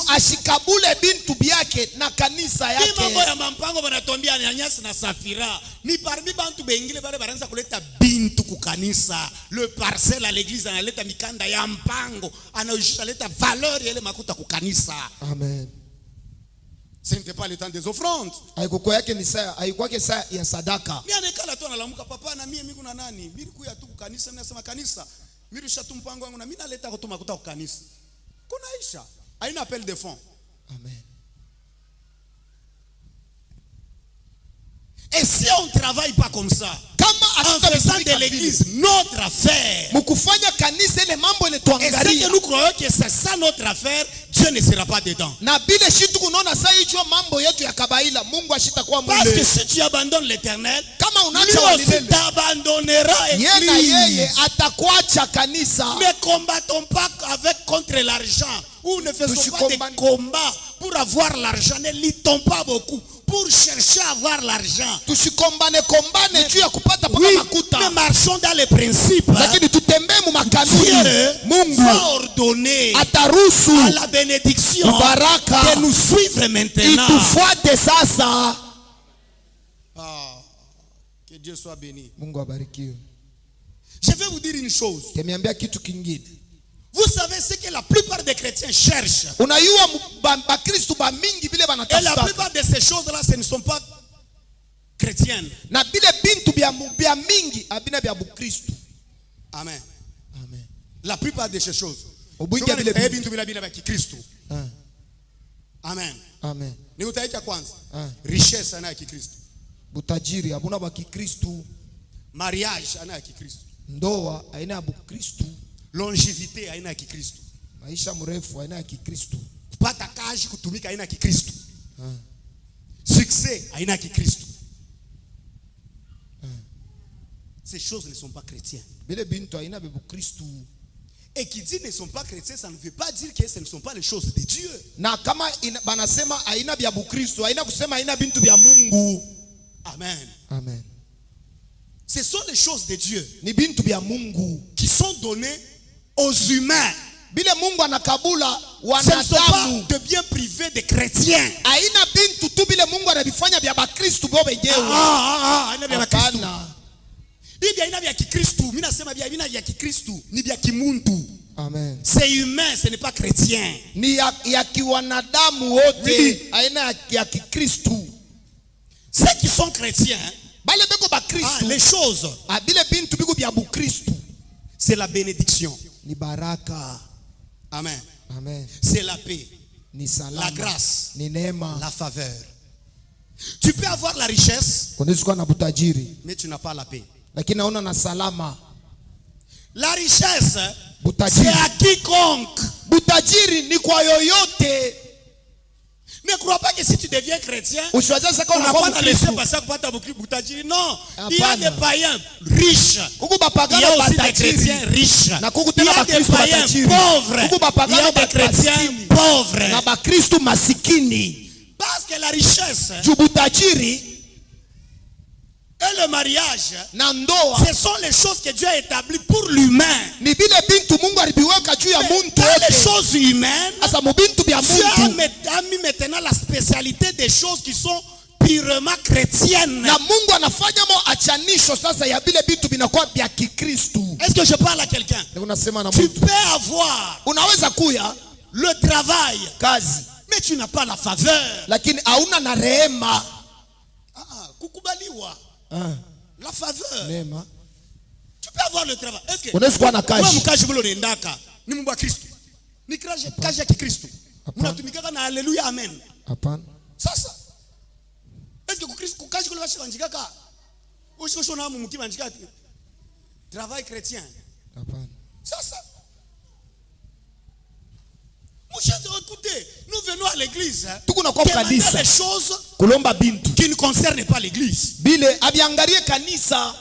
Mambo ya mampango banatombia nyanyasi na safira ni parmi bantu bengine bale baranza kuleta bintu kukanisa. Le parcelle à l'église analeta mikanda ya mpango, anaujisha leta valeur ile makuta kukanisa. Amen. Ce n'était pas le temps des offrandes. Haikuwa yake ni saa, haikuwa yake saa ya sadaka. Mimi anekala tu analamuka, papa na mimi kuna nani? Mimi kuya tu kukanisa, mimi nasema kanisa. Mimi rusha mpango wangu na mimi naleta kutoa makuta kukanisa. Kuna Aisha, haina appel de fonds. Amen. Et si on ne travaille pas comme ça, en faisant de l'église notre affaire, et c'est que nous croyons que c'est ça notre affaire, Dieu ne sera pas dedans. Na bile shitu kunaona saa hicho mambo yetu ya kabaila, Mungu ashitakuwa Parce que mule. si tu abandonnes l'Éternel, Kama lui unacha wa aussi milele, t'abandonnera. yeye na Église. yeye atakuacha kanisa. Ne combattons pas contre l'argent. Ou ne faisons pas des combats pour avoir l'argent. Ne luttons pas beaucoup pour chercher à avoir l'argent. Tusikombane juu ya kupata paka Oui, makuta. mais marchons dans les principes. Lakini tutembee mu makanuni. Dieu Mungu va ordonner ataruhusu à la bénédiction baraka de nous suivre maintenant. itufuate sasa. Ah, que Dieu soit béni. Mungu abarikiwe. Je vais vous dire une chose. Kemiambia kitu kingine. Vous savez ce que la plupart des chrétiens cherchent. Unayua bakristu ba mingi bile Et la banatafuta. plupart de ces choses-là, ce ne sont pas chrétiennes. Na bile bintu bya mingi abina bya bukristu. Amen. Amen. La plupart de ces choses. Ubwingi bile bintu. Bintu bila bila baki Kristo. Amen. Amen. Ni utaika kwanza. Ah. Richesse ana ya Kikristo. Butajiri abuna ba kikristu. Mariage ana ya Kikristo. Ndoa aina ya bukristu. Longévité aina ya Kikristo. Maisha mrefu aina ya kikristu. Kupata kazi kutumika aina ya Kikristo. Succès aina ya Kikristo. Ces choses ne sont pas chrétiennes. Bile bintu aina bya bukristu. Et qui dit ne sont pas chrétiens, ça ne veut pas dire que ce ne sont pas les choses de Dieu. Na kama banasema aina bya bukristu, aina kusema aina bintu bya Mungu. Amen. Amen. Ce sont les choses de Dieu Ni bintu bya Mungu. qui sont données aux humains. Bile Mungu anakabula Ce ne sont wanadamu. pas de biens privés des chrétiens. Aina bintu tu bile Mungu anabifanya bya bakristu bo benyewe. Aina vya Kristo. Hapana. Hivi aina vya Kikristo, mimi nasema vya Kikristo ni vya kimuntu. Amen. C'est humain, ce n'est pas chrétien. Ni ya kiwanadamu wote. Oui. Aina ya kikristu. Ceux qui sont chrétiens, Bale beko bakristu. les choses, Bile bintu biko bya bukristu. c'est la bénédiction. Ni baraka. Amen. Amen. C'est la paix, Ni salama. la grâce, Ni neema. la faveur. Tu peux avoir la richesse, Unaweza kuwa na butajiri, mais tu n'as pas la paix. lakini naona na salama. La richesse, Butajiri. c'est à quiconque. Butajiri ni kwa yoyote. Ne crois pas que si tu deviens chrétien, Usiwaze sasa on n'a unakuwa pas laissé Mkristo. passer à kupata butajiri. Non, il y a Hapana. des païens riches. Kuku Il y bapagano a aussi des batajiri. chrétiens riches. Na kuku Il y tena a des bakristo païens batajiri. pauvres. Kuku Il y bapagano a des chrétiens maskini. pauvres. Na bakristo masikini. Parce que la richesse Juu butajiri et le mariage, na ndoa ce sont les choses que Dieu a établies pour l'humain. ni bile bintu Mungu alibiweka juu ya muntu Dans les wote. choses humaines, Asa mubintu bya Dieu a muntu. mis maintenant la spécialité des choses qui sont purement chrétiennes. Na Mungu anafanya mo achanisho sasa ya bile bintu binakuwa bya kikristu. Est-ce que je parle à quelqu'un? Ndio unasema na Tu mtu. peux avoir Unaweza kuya le travail, kazi mais tu n'as pas la faveur. lakini hauna na rehema. Kukubaliwa. La faveur. Neema. Tu peux avoir le travail. Est-ce que Unaweza kuwa na kazi. wewe mkaji mlo nendaka ni Mungu wa Kristo. Ni kazi ya Kikristo. Mnatumikaka na haleluya amen. Hapana. Sasa est-ce que kukaji kule bashikanjikaka ushosho na mu mukima njikati travail chrétien. Hapana. Sasa mon cher, écoutez, nous venons à l'église Tuko na kwa demander kanisa. des choses Kulomba bintu. qui ne concernent pas l'église. Bile abiangalie kanisa.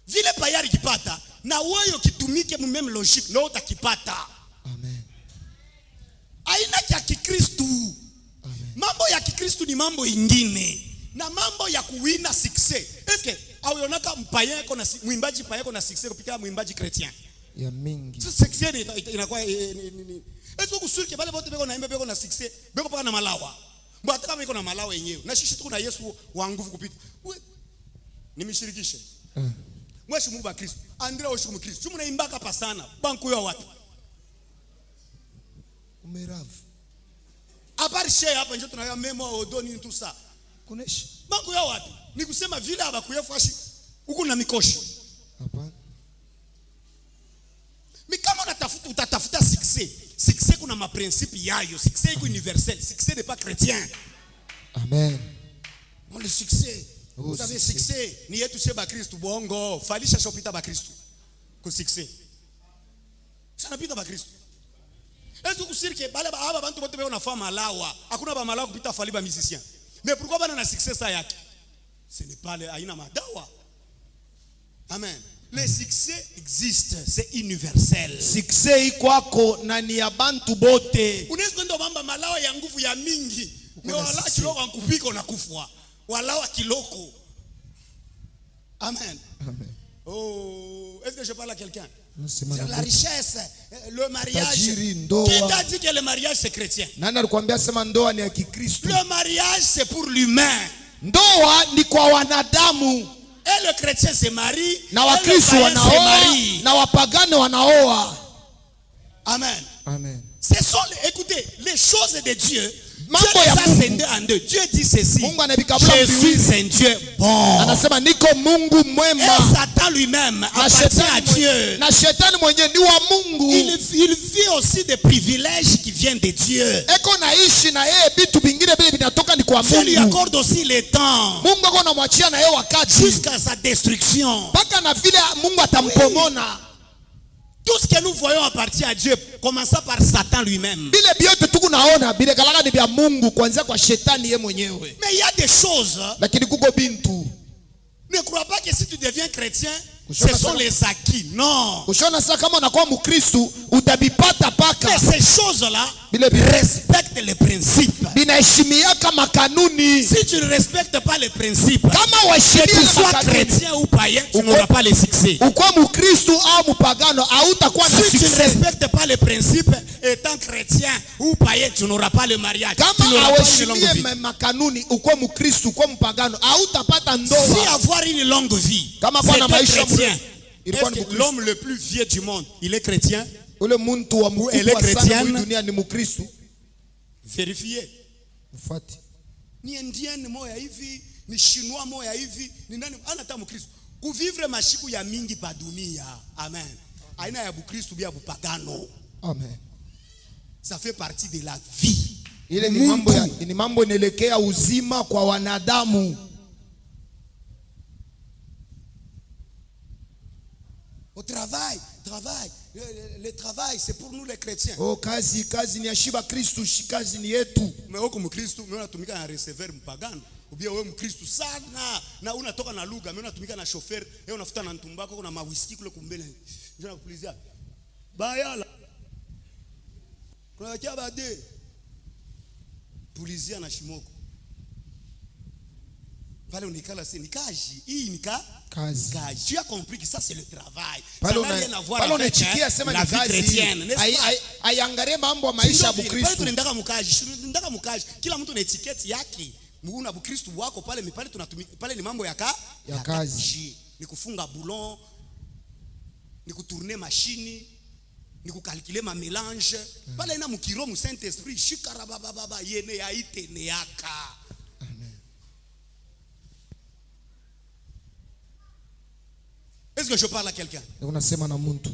Vile payari kipata na wewe ukitumike mu même logique na utakipata. Amen. Aina ya Kikristo. Mambo ya Kikristo ni mambo ingine. Na mambo ya kuwina success. Est-ce que auonaka mpayen yako na mwimbaji payen yako na success kupika mwimbaji chrétien? Ya mingi. Success inakuwa est-ce que kusuri ke bale bote beko naimba beko na success beko paka na malawa. Mbona hata kama iko na malawa yenyewe. Na shishi tuko na Yesu wa nguvu kupita. Nimeshirikishe. Mweshi Mungu wa Kristo. Andrea oshiku Mkristo. Chumuna imbaka pa sana. Banku ya watu. Umeravu. Habari share hapa nje tunayo memo odoni tu saa. Kuneshi. Banku ya watu. Ni kusema vile abakuyefashi huku na mikoshi. Hapana. Kama utatafuta succès. Succès kuna ma principe yayo. Succès iko universel. Succès n'est pas chrétien. Amen. On le succès. Oh, Vous savez succès. succès ni yetu chez ba Kristo bongo. Falisha shopita ba Kristo. Ko succès. Sana pita ba Kristo. Est-ce que vous savez que bale aba bantu bote bana fama malawa hakuna ba malawa kupita fali ba musicien. Mais pourquoi bana na succès ça yake? Ce n'est pas aina madawa. Amen. Le succès existe, c'est universel. Succès ikwako na ni ya bantu bote. Unaweza kwenda bamba malawa ya nguvu ya mingi. Mais wala kiloko nkupiko na kufwa. Wala kiloko. Amen. Amen. Oh, est-ce que je parle à quelqu'un? C'est la richesse, le mariage. Tajiri, Qui ndoa. t'a dit que le mariage c'est chrétien? Nani alikwambia sema ndoa ni ya Kikristo? Le mariage c'est pour l'humain. Ndoa ni kwa wanadamu. Et le chrétien se marie. Na Wakristo wanaoa na wapagane wanaoa. Amen. Amen. Ce sont, écoutez, les choses de Dieu. Mambo Dieu ya les a Mungu. scindées en deux. Dieu dit ceci: Mungu anabikabula je mbiwi. suis un Dieu bon. Anasema niko Mungu Et mwema. Satan lui-même Na appartient à Dieu. shetani, na shetani mwenyewe ni wa Mungu. Il vit aussi des privilèges qui viennent de Dieu. Eko naishi na yeye vitu vingine vile vinatoka ni kwa Dieu lui Mungu. accorde aussi le temps Mungu ako namwachia na yeye wakati jusqu'à sa destruction. mpaka na vile Mungu atampomona. Tout ce que nous voyons appartient à Dieu, commençant par Satan lui-même. Vile vyote tuko naona vile kalaka ni vya Mungu kuanzia kwa shetani yeye mwenyewe. Mais il y a des choses. Lakini kuko bintu. Ne crois pas que si tu deviens chrétien, ce Kushona sont sana- les acquis. Non. Ushona sasa kama unakuwa Mkristo utabipata paka. Mais ces choses-là Bile bile. respectent les principes. Binaheshimiaka makanuni. Si tu ne respectes pas les principes, Kama que tu waheshimia sois makanuni, chrétien ou païen, tu n'auras pas le succès. ukuwa Mkristo au mpagano hautakuwa na Si tu ne success. respectes pas les principes, étant chrétien ou païen, tu n'auras pas le mariage. Tu Kama n'auras pas une longue vie. hawaheshimie makanuni, ukuwa Mkristo, ukuwa mpagano hautapata Si ndoa. avoir une longue vie, Kama kuwa na c'est un maisha chrétien. mrefu, ilikuwa Est-ce ni que Mkristo. l'homme le plus vieux du monde, il est chrétien? Ule muntu wa ele mkubwa sana chrétienne. kwa dunia ni Mkristo. Vérifiez. Mfuati. Ni indienne moya hivi, ni chinois moya hivi, ni nani anata mkristo. Kuvivre mashiku ya mingi pa dunia. Amen. Aina ya bukristo bia bupagano. Amen. Ça fait partie de la vie. Ile ni Mungu. mambo inaelekea uzima kwa wanadamu. Au travail, le travail c'est pour nous les chrétiens. Oh, kazi ni ya shiba Kristo, kazi ni yetu. Mais wako mkristo, mimi natumika na receiver mpagano. Ubia wewe mkristo sana na unatoka na lugha, mimi natumika na chauffeur, yeye unafuta na ntumbako kuna mawiski kule kumbele. Njoo nakuulizia. Bayala. Kuna kia bade. Pulizia na shimoko. Pale unikala c'est nikaji. Hii nika Kazi. Tu as compris que ça c'est le travail. Pale Ça n'a rien à voir pale avec unachikia sema la ni vie kazi. chrétienne, n'est-ce pas? Aiangalie mambo ya maisha ya Pale Mkristo. tunaendaka mkaji. Kila mtu na etiketi yake. Mungu na Mkristo wako pale pale tunatumika pale ni mambo ya kazi. Ni kufunga boulon, ni kutourner machine, ni kukalkuler ma mélange. Pale ina mukiro mu Saint-Esprit shikara baba yene ya itene yaka. Est-ce que je parle à quelqu'un? Unasema na mtu.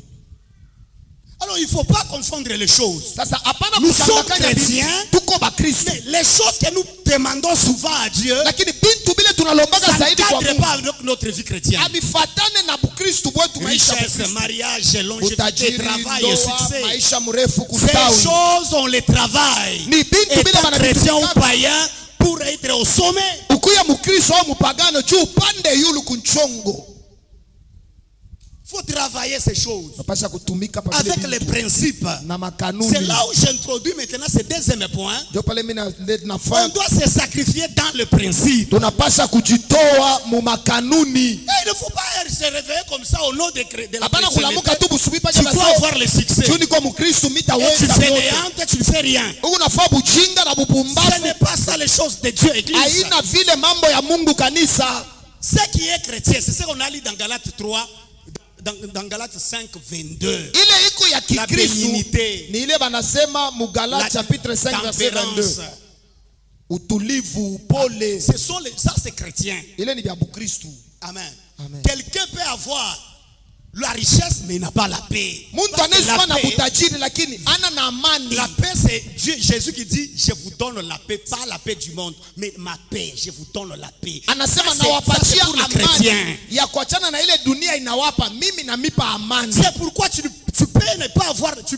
Alors il ne faut pas confondre les choses. Sasa hapana Nous sommes kuchanganya chrétiens. tuko ba Kristo. Mais les choses que nous demandons souvent à Dieu, Lakini bintu bile tunalombaga ça ne zaidi kwa cadre Mungu. pas avec notre vie chrétienne. Abifatane na Bukristo wetu maisha ya Richesse, Bukristo. mariage, longévité, Utajiri, travail et ndoa, succès. maisha mrefu Ces kustawi. choses, on les travaille. Ni bintu bile Étant chrétien ou banabitumika. païen, pour être au sommet. Ukuya Mkristo au mpagano juu upande yulu kunchongo. Il faut travailler ces choses. Napasha kutumika pa vile Avec les bintu. principes. Na makanuni. C'est là où j'introduis maintenant ce deuxième point. Ndio pale mimi On nafanya doit se sacrifier dans le principe. tunapasha kujitoa mu makanuni. Et il ne faut pas se réveiller comme ça au nom de la Hapana kulamuka chrétienté. tu busubi pa Tu dois avoir le succès. tu niko Mkristo Et tu mitaweza fais yote. néant, tu ne fais rien. Huko nafaa bujinga na Ce bupumbavu. n'est pas ça les choses de Dieu, église. Haina vile mambo ya Mungu kanisa. Ce qui est chrétien, c'est ce qu'on a lu dans Galates 3, dans Galates 5, 22. Ile iko ya La Kikristo bénignité, ni ile banasema mu Galates chapitre 5 verset 22. tempérance. Utulivu, upole. Ça c'est chrétien. Ile ni vya Bukristo. Amen. Amen. Quelqu'un peut avoir la richesse mais il n'a pas la paix. Muntu Parce que anaweza kuwa la na paix, butajiri lakini ana na amani. la paix, c'est Dieu, Jésus qui dit, je vous donne la paix, pas la paix du monde, mais ma paix, je vous donne la paix. Anasema Ça, c'est nawapatia pour les chrétiens. amani ya kuachana na ile dunia inawapa, mimi namipa amani. C'est pourquoi tu peux ne pas avoir, tu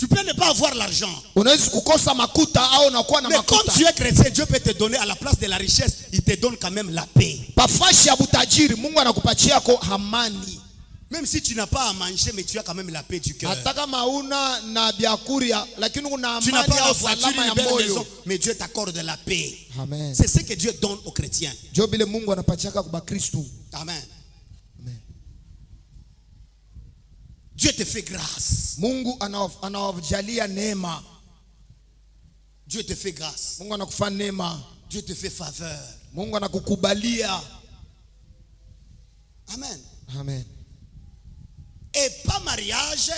peux peux ne pas avoir l'argent. Unaweza kukosa makuta au unakuwa na Mais comme makuta. tu es chrétien, Dieu peut te donner à la place de la richesse, il te donne quand même la paix. Pafashi ya butajiri Mungu anakupatia ko amani. Même si tu n'as pas à manger, mais tu as quand même la paix du cœur. Hata kama hauna na byakuria lakini una Tu n'as amani pas au la voiture, salama ya une belle maison, moyo. mais Dieu t'accorde la paix. Amen. C'est ce que Dieu donne aux chrétiens. Jo bile Mungu anapatiaka kwa Kristo. Amen. Amen. Dieu te fait grâce. Mungu anawajalia neema. Dieu te fait grâce. Mungu anakufa neema. Dieu te fait faveur. Mungu anakukubalia. Amen. Amen. Et pas mariage,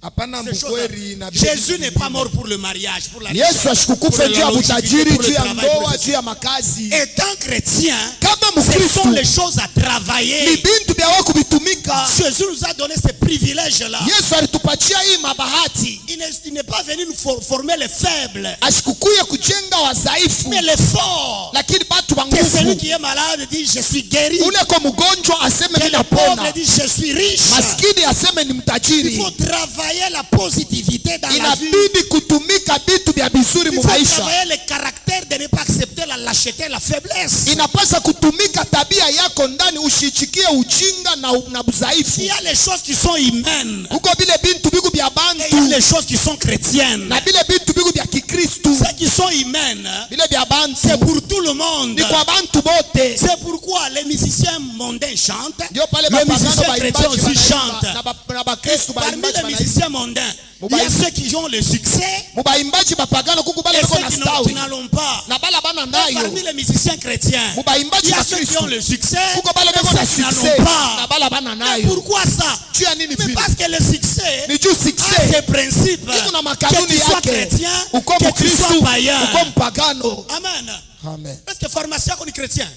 Hapana ces choses-là. mbukweri na Jésus n'est pas mort pour le mariage, pour la Yesu ashikukufe juu ya butajiri, juu ya ndoa, juu ya makazi. Étant chrétien, Kama ce Mkristo sont les choses à ni travailler. bintu vya wako kuvitumika. Jésus nous a donné ces privilèges-là. Yesu alitupatia hii mabahati. Il n'est pas venu nous former les faibles, Ashikukuye kujenga wazaifu, mais les forts. lakini batu wa Que celui nguvu. qui est malade dit je suis guéri. Ule kwa mgonjwa aseme Que mimi le pauvre napona. dit je suis riche. Maskini aseme ni Il mtajiri. faut travailler la positivité dans la vie. Inabidi kutumika vitu vya bizuri Il mu faut maisha. travailler le caractère de ne pas accepter la lâcheté, la faiblesse. Inapasa kutumika tabia yako ndani, ushichikie ujinga na udhaifu. Il y a les choses qui sont humaines Huko vile bintu bigu vya et il y a bantu les choses qui sont chrétiennes. na vile bintu bigu vya Kikristu. Celles qui sont humaines, Vile vya bantu c'est pour tout le monde. ni kwa bantu bote. C'est pourquoi les musiciens mondains chantent, Ndio pale les mapagano musiciens chrétiens baimbaji aussi wanaimba chantent. na Bakristu Parmi baimbaji les wanaimba. musiciens mondains, il y a ceux qui ont le succès Mubaimbaji bapagano kuku et bale bako ceux na qui stawi n'en ont pas. na bala bana Et nayo. parmi les musiciens chrétiens, il Mubaimbaji y a ba ceux qui Kristu ont le succès kuko bale et bako na ceux qui n'en succès ont na pas. bala bana Mais nayo. pourquoi ça? Tu as nini Mais vile? parce que le succès Ni juu a succès ses principes. iko na Que makanuni tu sois yake. chrétien, Uko que tu sois Mkristu, païen. uko mpagano. Amen. Amen. Est-ce que pharmacien est chrétien?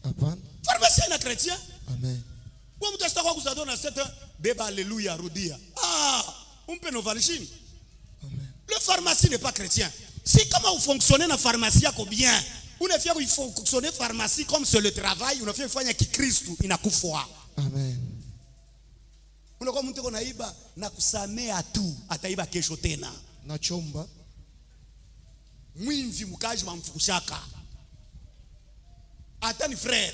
Hapana. Pharmacien est chrétien? Amen. Kwa mtu asitaka kuzado na sete beba alléluia rudia. Ah, umpe no valishini. Le pharmacien n'est pas chrétien. Si comment vous fonctionnez dans la pharmacie yako bien, unafia fonctionner pharmacie comme c'est le travail, unafia kufanya kikristo inakufa. Amen. Unakuwa mtu uko naiba na kusamea tu, ataiba kesho tena. Na chomba Mwinzi mkaji mamfukushaka. Hata ni frère.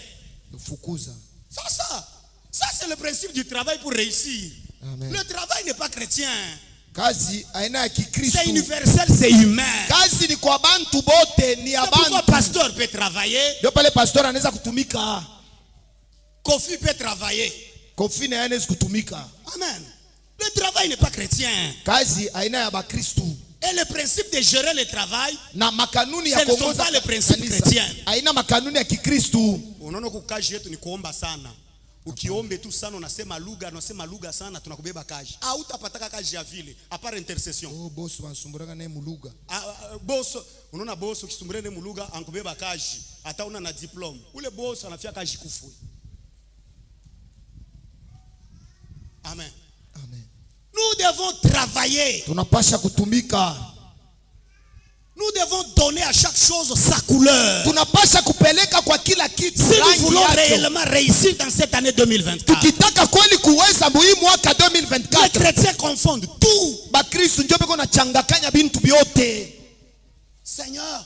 kufukuza. Ça c'est le principe du travail pour réussir. Amen. Le travail n'est pas chrétien. Kazi aina ya Kikristo. C'est universel, c'est humain. Kazi ni kwa bantu bote, ni ya C'est pourquoi bantu. pasteur peut travailler, Ndio pale pastor anaweza kutumika. Kofi peut travailler. Kofi na anaweza kutumika. Amen. Le travail n'est pas chrétien. Kazi aina ya Bakristu. Et le principe de gérer le travail, Na makanuni ya ce ne sont kuongoza pas les principes kanisa. chrétiens. Aina makanuni ya Kikristu. unaona kukaji yetu ni kuomba sana. Ukiombe tu sana unasema lugha sana tunakubeba kaji. Hautapataka kaji ya vile, à part intercession. Oh boss wanasumburaga naye muluga. Boss, unaona boss ukisumburia ne muluga ankubeba kaji, hata una na diplome. Ule boss anafia kaji kufwe. Amen. Amen. Nous devons travailler. Tunapasha kutumika. Nous devons donner à chaque chose sa couleur. Tunapasha kupeleka kwa kila kitu Si nous rangi voulons yake. réellement réussir dans cette année 2024, Tukitaka kweli kuweza muhimu mwaka les 2024. chrétiens confondent tout. Bakristu ndio beko na changakanya bintu byote. Seigneur,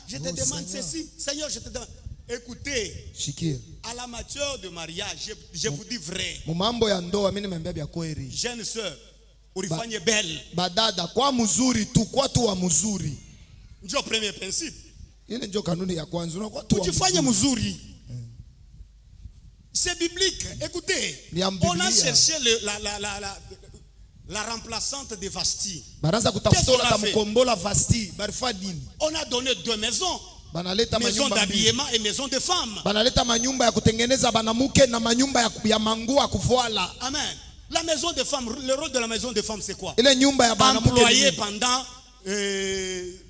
je te demande Seigneur. ceci. Seigneur, je te demande. Écoutez, Shikia. à la matière de mariage, je vous dis vrai. Mu mambo ya ndoa mimi nimeambia vya kweli. Jeune sœur, ulifanye belle. Badada kwa mzuri tu, kwa tu wa mzuri. Ndio premier principe. Ile ndio kanuni ya kwanza. Unakuwa tu wa Ujifanye mzuri. mzuri. C'est biblique. Écoutez, Ni en on a Biblia. cherché la remplaçante de Vasti. Banaanza Qu'est-ce qu'on kutafuta a fait? tamkombola Vasti. Barifa nini? On a donné 2 maisons. Banaleta Maison manyumba mbili. d'habillement et maison de femmes. Banaleta manyumba ya kutengeneza banamuke na manyumba ya manguo ya kuvoala. Amen. La maison de femmes, le rôle de la maison de femmes, c'est quoi? Ile nyumba ya banamuke Employé ni-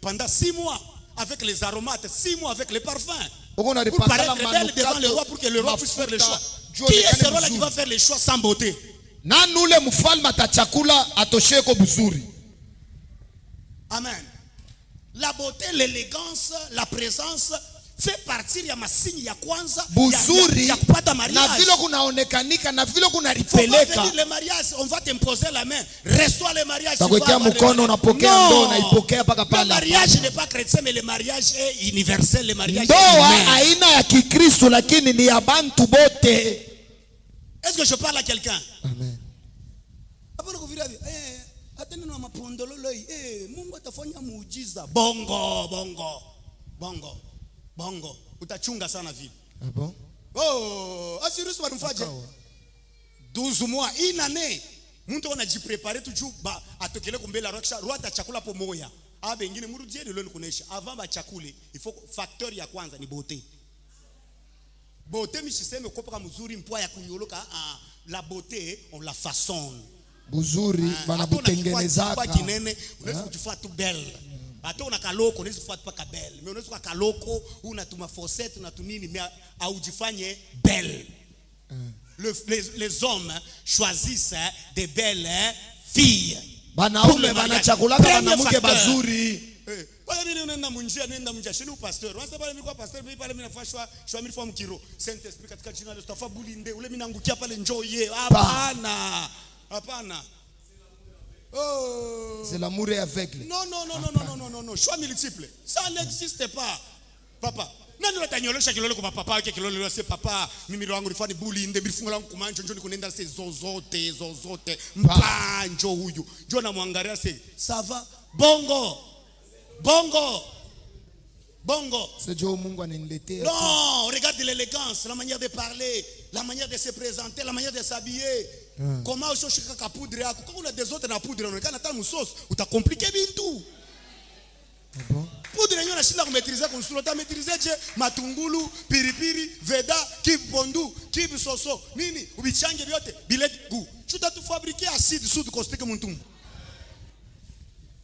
pendant 6 mois avec les aromates, 6 mois avec les parfums. Uko na Pour ripakala paraître belle devant manukato, le roi, pour que le roi puisse faire le choix. juu Qui est onekane ce roi-là qui mzuri. va faire les choix sans beauté? Nani ule mfalme atachakula atosheko buzuri? Amen. La beauté, l'élégance, la présence fait partir ya masini ya kwanza buzuri ya kupata na mariage. vile kunaonekanika na vile Faut pas kunaripeleka. venir le mariage, on va t'imposer la main. Reçois le mariage. tu vas Takuwekea avoir le mkono, mariage. unapokea Non. ndoo, unaipokea paka Le pale. mariage n'est pas chrétien, mais le mariage est universel. Le mariage est Ndoa humain. aina ya Kikristo lakini ni ya bantu bote. Est-ce que je parle à quelqu'un? Amen. Hapana kufikiria hata neno mapondololo Mungu atafanya muujiza. Bongo, bongo. Bongo. Bongo. Utachunga sana vile. Ah bon? Oh, assurance wanamfaje? 12 mois, une année. Muntu anajiprepare tu juu ba atokele kumbela roksha rwata chakula po moya. Aba ingine murudie lelo kunesha. Avant ba chakule, il faut facteur ya kwanza ni beauté. Beauté mishiseme kopaka mzuri mpwa ya kunyoloka la beauté on la façonne. Buzuri banabutengenezaka. Kwa kinene unaweza kujifua tu belle. Bato una kaloko unaweza kujifua tu paka belle. Mais unaweza kwa kaloko unatuma fossette unatunini mais aujifanye belle. Les hommes choisissent des belles filles. Banaume banachakulaka banamuke bazuri. Pale mimi nenda munjia shini pastor. Wasa pale mimi kwa pastor mimi pale mimi nafashwa shwa mimi form kiro. Saint Esprit katika jina la Mustafa Bulinde ule mimi nangukia pale njoo ye. Hapana. Hapana. Oh. C'est l'amour est aveugle. Non. Choix multiple. Ça n'existe pas. Papa. Nani watanyolesha kilole kwa papa yake kilole leo sema papa mimi wangu nifanye Bulinde bifunga langu kumanjo njoo nikunenda se zozote mpanjo huyu. Njoo namwangalia se sava bongo. C'est Dieu Mungu ananiletea. Non, regarde l'élégance, la manière de parler, la manière de se présenter, la manière de s'habiller. Comment on cherche à poudre yako? Quand on a des autres na poudre, on regarde dans sauce, ou t'as compliqué bintu. Ah bon? Poudre yenyewe unashinda kumetrize kunsuro, ta maîtriser je matungulu, piripiri, veda, kipondu, kibisoso, nini? Ubichange vyote, billet goût. Tu dois tout fabriquer acide sous caustique muntumbu.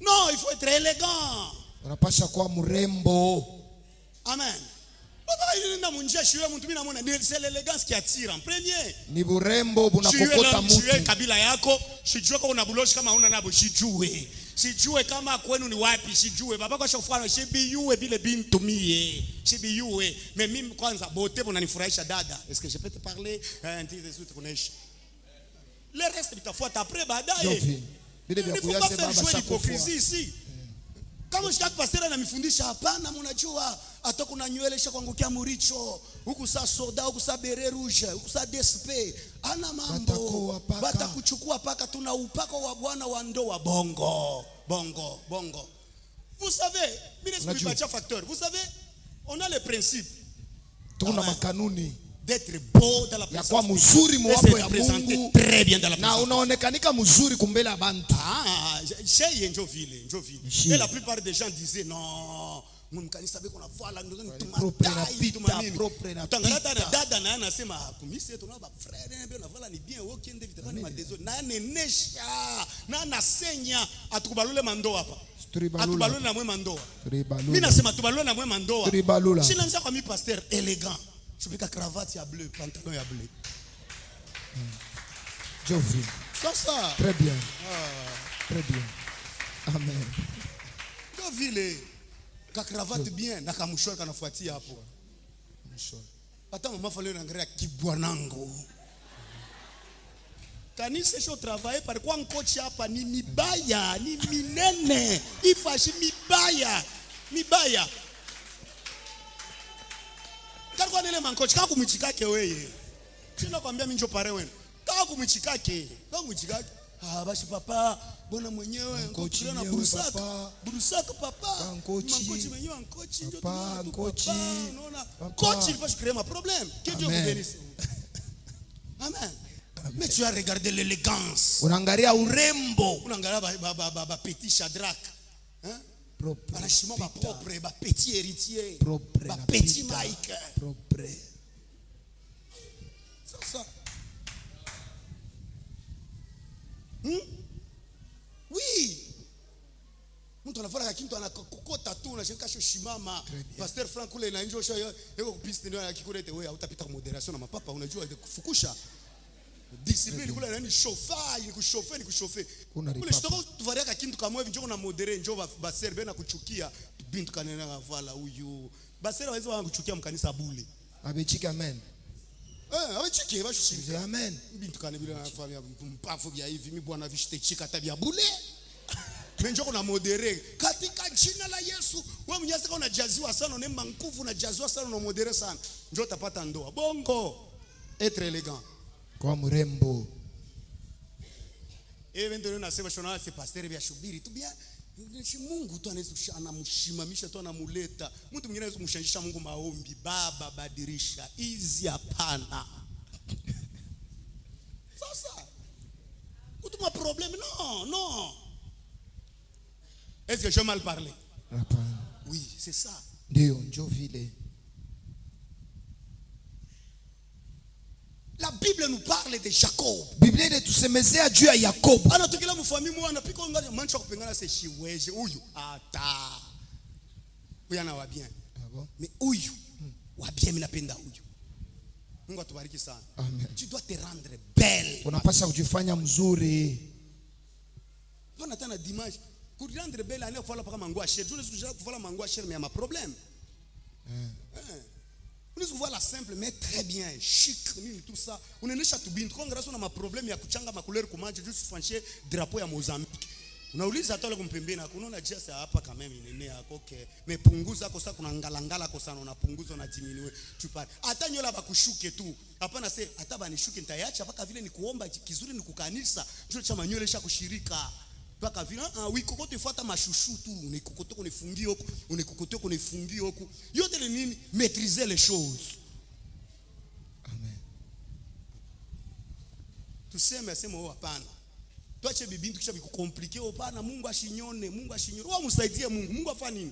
Non, il faut être élégant. Unapasha kuwa mrembo. Amen. Baba yinenda munjia shiwe mtu mimi namuona ni l'élégance qui attire en premier. Ni burembo bunakokota mtu. Shiwe kabila yako, shijue kama una buloshi kama huna nabo shijue. Shijue kama kwenu ni wapi shijue. Baba kwa shofano shibiyue bile bintu mie. Shibiyue. Mais mimi kwanza bote bunanifurahisha dada. Est-ce que je peux te parler un petit de suite kuneshi? Le reste bitafuata après baadaye. Bile vya kuyase baba hypocrisie ici. Kama shikaki pastor anamifundisha hapana mnajua hata kuna nywele shakuangukia muricho huku saa soda huku saa beret rouge huku saa DSP ana mambo batakuchukua paka tuna upako wa Bwana wa ndoa bongo. Vous savez mimi nisipatia facteur. Vous savez on a le principe tuna makanuni d'être beau dans la présence ya kwa mzuri mwapo ya Mungu très bien dans la présence na unaonekanika mzuri kumbele abantu. Chez njo vile. Et la plupart des gens disaient non mkanisa beko na voila ndio tutangalata na dada na anasema kumisi yetu na ba frère ndio na voila ni bien woki ndio vitani madezo na nenesha na nasenya atukubalule mando hapa atubalule na mwe mando mimi nasema tubalule na mwe mando sina nza kwa mi pasteur élégant chupika cravate ya bleu pantalon ya bleu Jovi ça très bien très bien amen ndio vile ka cravate bien na kamushora kanafuatia hapo mshora hata mama falio naangalia kibwanango kanisa sio travailler par quoi coach hapa ni mibaya ni minene ifashi mibaya kwa nile mancoach kaka kumichikake wewe sina kwambia mimi njo pare wewe kaka kumichikake basi papa bona mwenyewe ngochira na burusaka papa mancoach mwenyewe ancoach ndio papa unaona coach il peut créer un problème que Dieu vous bénisse. Amen. Mais tu as regardé l'élégance, unaangalia urembo, unaangalia ba petit Shadrach hein propre, anashima ba propre ba petit héritier propre, ba petit Mike propre. Ça oui mtu anafanya kitu anakokota tu na shirika shimama pastor Frank kule na njoo yako kupista ndio akikulete wewe utapita kwa moderation na mapapa unajua kufukusha discipline kule nani chauffeur ni kuchauffer kule shitoka tuvaria ka kintu kama hivi njoo na modere njoo ba serbe na kuchukia bintu kanena vala huyu. Basera waweza wanguchukia mkanisa bule. Abechika amen. Abechike bashushika. Amen. Bintu kanebila na famia mpafu bya hivi mi bwana vishite chika tabia bule. Menjo kuna modere katika jina la Yesu. Wewe mnyasa kwa unajaziwa sana, unemba nguvu unajaziwa sana, na modere sana. Njoo utapata ndoa. Bongo. Être élégant. Kwa mrembo. Ndio nasema shona si pastor bya shubiri tu bia. Mungu tu anaweza anamshimamisha tu anamuleta. Mtu mwingine anaweza kumshanjisha Mungu maombi. Baba badirisha. Hizi hapana. Sasa. Kutuma problème non. Est-ce que je mal parlé? Hapana. Oui, c'est ça. Ndio, njoo vile. La Bible nous parle de Jacob. Biblia inatusemezea juu ya Yakobo. Anatokea mfamilia mwa anapika ungali mancha kupengana se shiweje huyu ata. Huyu ana wa bien. Ah bon? Mais huyu wa bien mimi napenda huyu. Mungu atubariki sana. Amen. Tu dois te rendre belle. Unapaswa kujifanya mzuri. Mbona tena dimanche kurendre belle ane kuvala paka mangu asher. Je ne kuvala mangu asher mais il y a un problème. On se voit la simple mais très bien, chic, tout ça. On est chat to bin. Quand grâce on a ma problème ya kuchanga ma couleur comment juste franchir drapeau ya Mozambique. Unauliza hata wale kumpembena unaona just hapa kama mimi nene yako okay. Mais punguza kosa kuna ngalangala kosa na unapunguza na diminue. Tu pale. Hata nyola bakushuke tu. Hapana se hata banishuke nitaacha mpaka vile ni kuomba kizuri ni kukanisa. Njoo cha manywele sha kushirika. Mpaka vile kokoto ifuata mashushu tu, unikokoto kunifungia huko, unikokoto kunifungia huko. Yote ni nini? Maîtriser les choses. Amen. Tuseme hapana. Tuache bibintu kisha bikukomplike hapana, Mungu ashinyone. Wewe msaidie Mungu. Mungu afanye nini?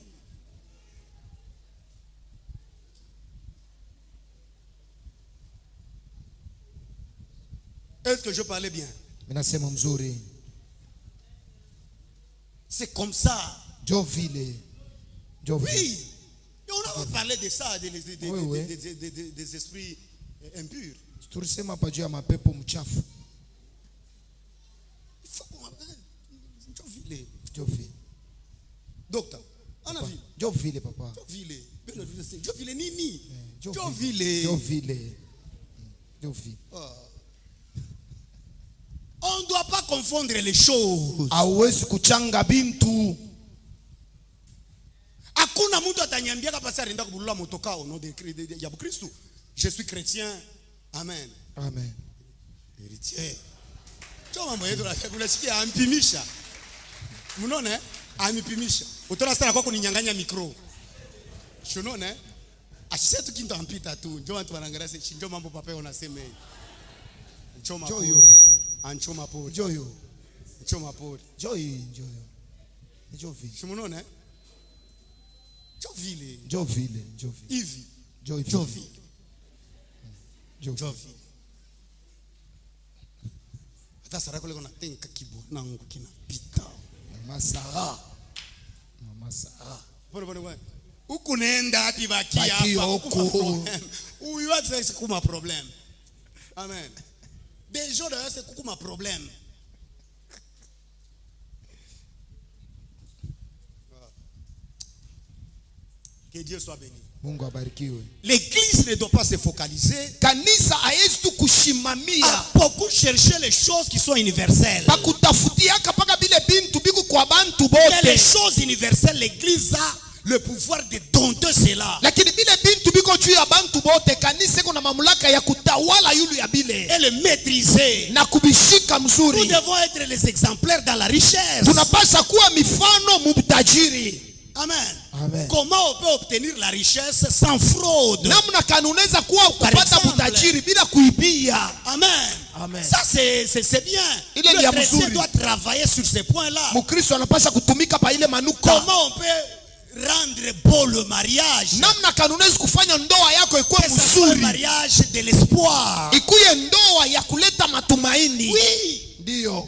Est-ce que je parlais bien? Minasema mzuri. C'est comme ça. Njoo vile. Oui. Et on a parlé de ça, des esprits impurs. Tulisema hapa juu ya mapepo mchafu. Njoo vile. Docteur, on a vu. Njoo vile papa. Njoo vile nini? Njoo vile. On ne doit pas confondre les choses. Hauwezi kuchanga bintu. Hakuna mtu atanyambia kama sasa nenda kubulula motoka au no de ya Kristo. Je suis chrétien. Amen. Amen. Héritier. Choma mambo yetu kunasikia ampimisha. Mnaona amipimisha. Utona sana kwa kuninyang'anya mikro. Unaona? Asise tu kinto ampita tu. Njoo watu wanaangalia sisi njoo mambo papa unasema hivi. Choma Joyo. Anchoma pori. Joyo. Choma pori. Joyo. Njoo vile. Unaona? Jovile. Hivi. Jovile. Hata sara kule kuna tenka kibwana nangu kinapita. Mama Sara. Bwana. Huku nenda hadi baki hapa huko. Huyu hata sasa kuma problem. Amen. Des gens là c'est kuma problem. Que Dieu soit béni. Mungu abarikiwe. L'église ne doit pas se focaliser. Kanisa haiwezi tu kushimamia. À beaucoup chercher les choses qui sont universelles. Bakutafutia kapaka bile bintu biku kwa bantu bote. Les choses universelles, l'église a le pouvoir de dompter cela. Lakini bile bintu biko juu ya bantu bote, kanisa kuna mamlaka ya kutawala yulu ya bile. Et le maîtriser. Na kubishika mzuri. Nous devons être les exemplaires dans la richesse. Tunapaswa kuwa mifano mubtajiri. Amen. Amen. Comment on peut obtenir la richesse sans fraude? Namna kanuneza kuwa kupata mtajiri bila kuibia. Amen. Amen. Ça c'est bien. Le chrétien doit travailler sur ces points-là. Mukristo anapaswa kutumika pa ile manuka. Comment on peut rendre beau le mariage? Namna kanuneza kufanya ndoa yako ikuwe mzuri. Le mariage de l'espoir. Ikuye ndoa ya kuleta matumaini. Oui. Ndio.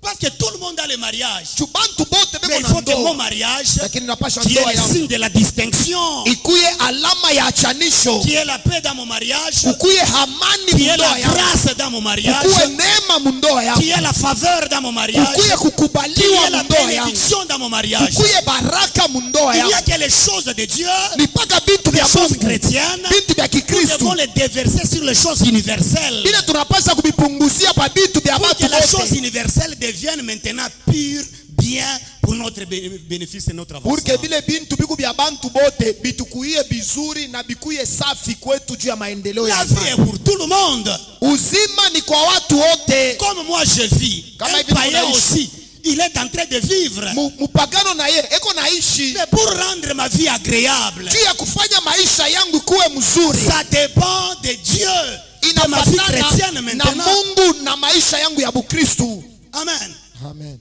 Parce que tout le monde a le mariage. Chubantu bote Mais beko il na faut que mon ndoa. mariage, Lakini napasha qui est ndoa le yangu signe de la distinction, ikuye alama ya achanisho, qui est la paix dans mon mariage, ukuye hamani qui est la mundoa yangu, grâce dans mon mariage, ukuwe neema mundoa yangu, qui est la faveur dans mon mariage, ukuye qui kukubaliwa est la mundoa yangu, bénédiction dans mon mariage. ukuye baraka mundoa Il y yangu. a que les choses de Dieu, Ni mpaka vitu les vya choses Mungu, chrétiennes, vitu vya nous Kikristo devons les déverser sur les choses universelles. ile tunapasha kuvipunguzia pa vitu vya Pour que watu la chose wote, universelle devienne maintenant pure, bien pour notre bénéfice et notre pour que avancement. vile bintu biku vya bantu bote bitukuie bizuri na bikuye safi kwetu juu ya maendeleo ya La vie est imani. pour tout le monde. Uzima ni kwa watu wote. Comme moi je vis, Kama un hivi païen tunaishi. aussi, il est en train de vivre. Mupagano na ye eko naishi Mais pour rendre ma vie agréable, juu ya kufanya maisha yangu kuwe mzuri, ça dépend de Dieu, de ma vie chrétienne inafatana na maintenant. Mungu na maisha yangu ya Bukristu. Amen. Amen.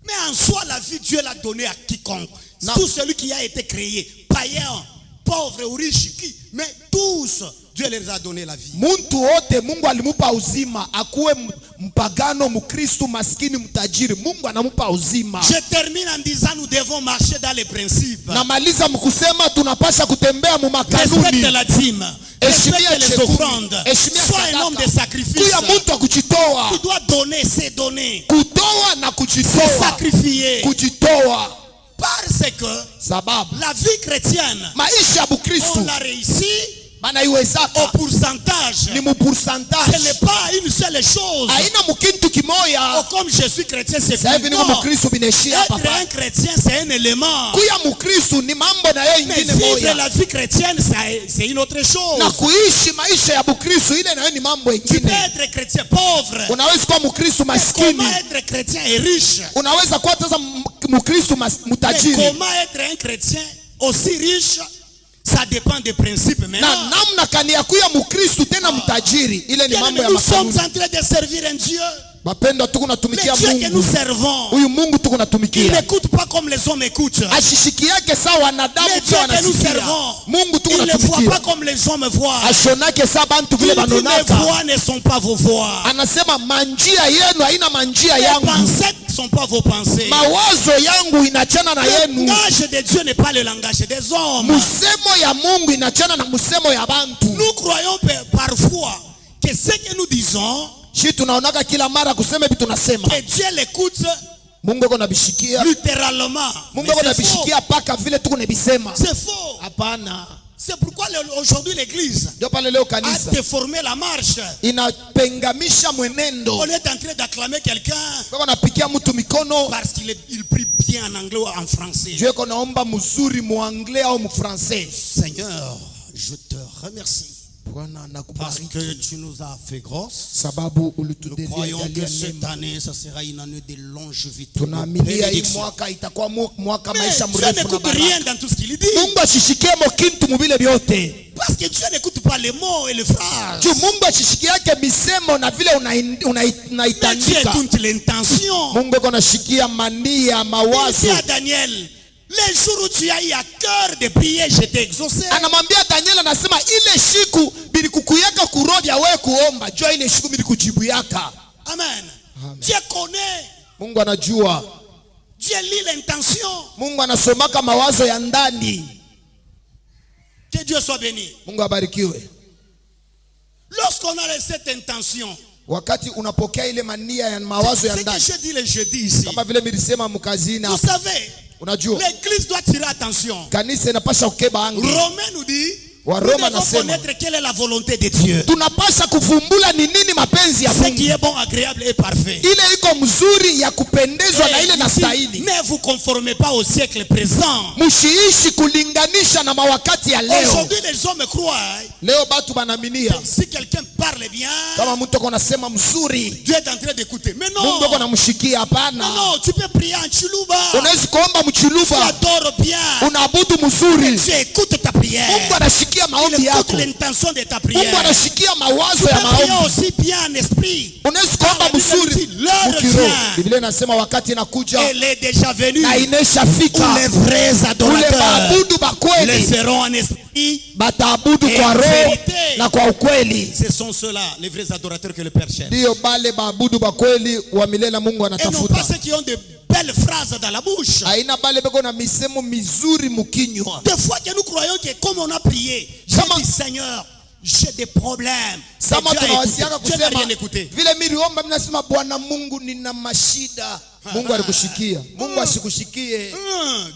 Mais en soi, la vie, Dieu l'a donnée à quiconque. Non. Tout celui qui a été créé, païen, pauvre ou riche, mais tous, Dieu leur a donné la vie. Muntu wote Mungu alimupa uzima, akuwe mpagano, Mkristu, maskini, mtajiri, Mungu anamupa uzima. Je termine en disant nous devons marcher dans les principes. Namaliza mkusema tunapasha kutembea mu Respecte makanuni. la dîme. Heshimia Respecte les chekumi. offrandes. Heshimia Sois un homme de sadaka. sacrifice. Kuya muntu wa kujitoa. Tu dois donner, c'est donner. Kutoa na C'est kujitoa. sacrifier. Kujitoa. Parce que Sababu la vie chrétienne, maisha ya on Bukristu l'a réussi bana au iwezaka pourcentage. ni mu Ce pourcentage. n'est pas une seule chose. Haina mukintu Oh, kimoya. comme je suis chrétien, c'est Sasa hivi fini. niko Non. Mkristu binaishia Être hapa. un chrétien, c'est un élément. Kuya Mkristu ni mambo na yeye Mais ingine vivre moya. la vie chrétienne, c'est une autre Na chose. kuishi maisha ya Bukristu ile na yeye ni mambo Tu peux ingine. être chrétien pauvre. Unaweza kuwa Mkristu maskini. Comment être chrétien et riche? Unaweza kuwa sasa Mkristu Mais mtajiri. comment être un chrétien aussi riche? Ça dépend des principes Na maintenant. namna kani ya kuya Mkristu tena mtajiri ile ni mambo ya Nous sommes makanuni. en train de servir un Dieu. Mapendo tuko Le natumikia Dieu que nous Mungu. servons, Huyu Mungu tuko il natumikia. n'écoute pas comme les hommes écoutent. Ashishiki yake sawa wanadamu Le pia Dieu que nous wanasikia. servons, Mungu tuko il ne voit pas natumikia. comme les hommes voient. Ashonake sa bantu Il vile dit mes banonaka. voix ne sont pas vos voix. Anasema manjia yenu haina manjia Mes yangu. pensées ne sont pas vos pensées. Mawazo yangu inachana na Le yenu. langage de Dieu n'est pas le langage des hommes. Musemo ya Mungu inachana na musemo ya bantu. Nous croyons parfois que ce que nous disons, Shi tunaonaka kila mara kusema hivi tunasema. que Dieu l'écoute Mungu yuko nabishikia. littéralement. Mais Mungu yuko c'est faux. nabishikia paka vile tuko nebisema. C'est faux. Hapana. C'est pourquoi aujourd'hui l'église Ndio pale leo a kanisa déformé la marche. inapengamisha mwenendo. On est en train d'acclamer quelqu'un Kwa napikia mtu mikono parce qu'il prie bien en anglais ou en français. juu yuko naomba mzuri mu anglais au mu français. Seigneur, je te remercie Bwana parce nakubariki que tu nous as fait grosse. sababu Nous ulitudelia croyons que jalia cette neema. année, ça sera une année de longévité. de Tunaaminia hii bénédiction. mwaka itakuwa mwaka Mais maisha Dieu mrefu na n'écoute rien baraka. dans tout ce qu'il dit. Mungu ashishikiemo kintu mubile vyote. Parce que Dieu n'écoute pas les mots et les phrases. Juu Mungu ashishikiake misemo na vile Mais Dieu unaitandika. écoute l'intention. Mungu yuko nashikia mania Il mawazo. dit à Daniel, les jours où tu as eu à cœur de prier, je t'ai exaucé. Anamwambia Daniel, anasema ile siku bilikukuyaka kurovya wewe kuomba, jua ile siku bilikujibu yaka. Amen. Amen. Dieu connaît. Mungu anajua. Dieu lit l'intention. Mungu anasomaka mawazo ya ndani. Que Dieu soit béni. Mungu abarikiwe. Lorsqu'on a cette intention, Wakati unapokea ile mania ya mawazo ya c'est que ndani, je dis le jeudi ici. kama vile nilisema mkazini Vous hapa, savez, unajua l'église doit tirer attention. kanisa inapasha kukeba angi. Romain nous dit, nous Waroma devons nasema connaître quelle est la volonté de Dieu. tunapasha kuvumbula ni nini mapenzi ya Ce qui Mungu, est bon, agréable et parfait. ile iko mzuri ya kupendezwa na ile Et na ici, stahili. ne vous conformez pas au siècle présent. Mshiishi kulinganisha na mawakati ya leo. Aujourd'hui, les hommes croient, Leo batu banaminia si quelqu'un parle bien, kama mtu ako nasema mzuri, Dieu est en train d'écouter. Mais non, Mungu ako namshikia. non, Hapana, non, tu peux prier en chuluba. unaweza kuomba Tu mchuluba, adores bien. unaabudu mzuri, Dieu écoute ta prière. Mungu anashikia anasikia Il maombi écoute yako. l'intention de ta Mungu prière. anashikia Tu mawazo peux ya prier maombi. aussi bien en esprit. Unaweza kuomba Car la Bible mzuri dit, l'heure mkiroho. vient. Biblia inasema wakati inakuja Elle est déjà venue. na Où ineshafika, les vrais ule adorateurs maabudu le bakweli seront en esprit. bataabudu Et kwa en roho vérité. na kwa ukweli. Ce sont ceux-là, les vrais adorateurs que le Père cherche. Ndiyo bale baabudu bakweli wa milele Mungu Et non pas anatafuta. ceux qui ont de belles phrases dans la bouche. Haina bale beko na misemo mizuri mukinywa. Des fois que nous croyons que comme on a prié, j'ai Sama- dit Seigneur, j'ai des problèmes. Sama Et Dieu a tunawasiaka écouté. Dieu n'a kusema rien écouté. vile miriomba mnasema Bwana Mungu nina mashida. Mungu alikushikia. Mungu asikushikie.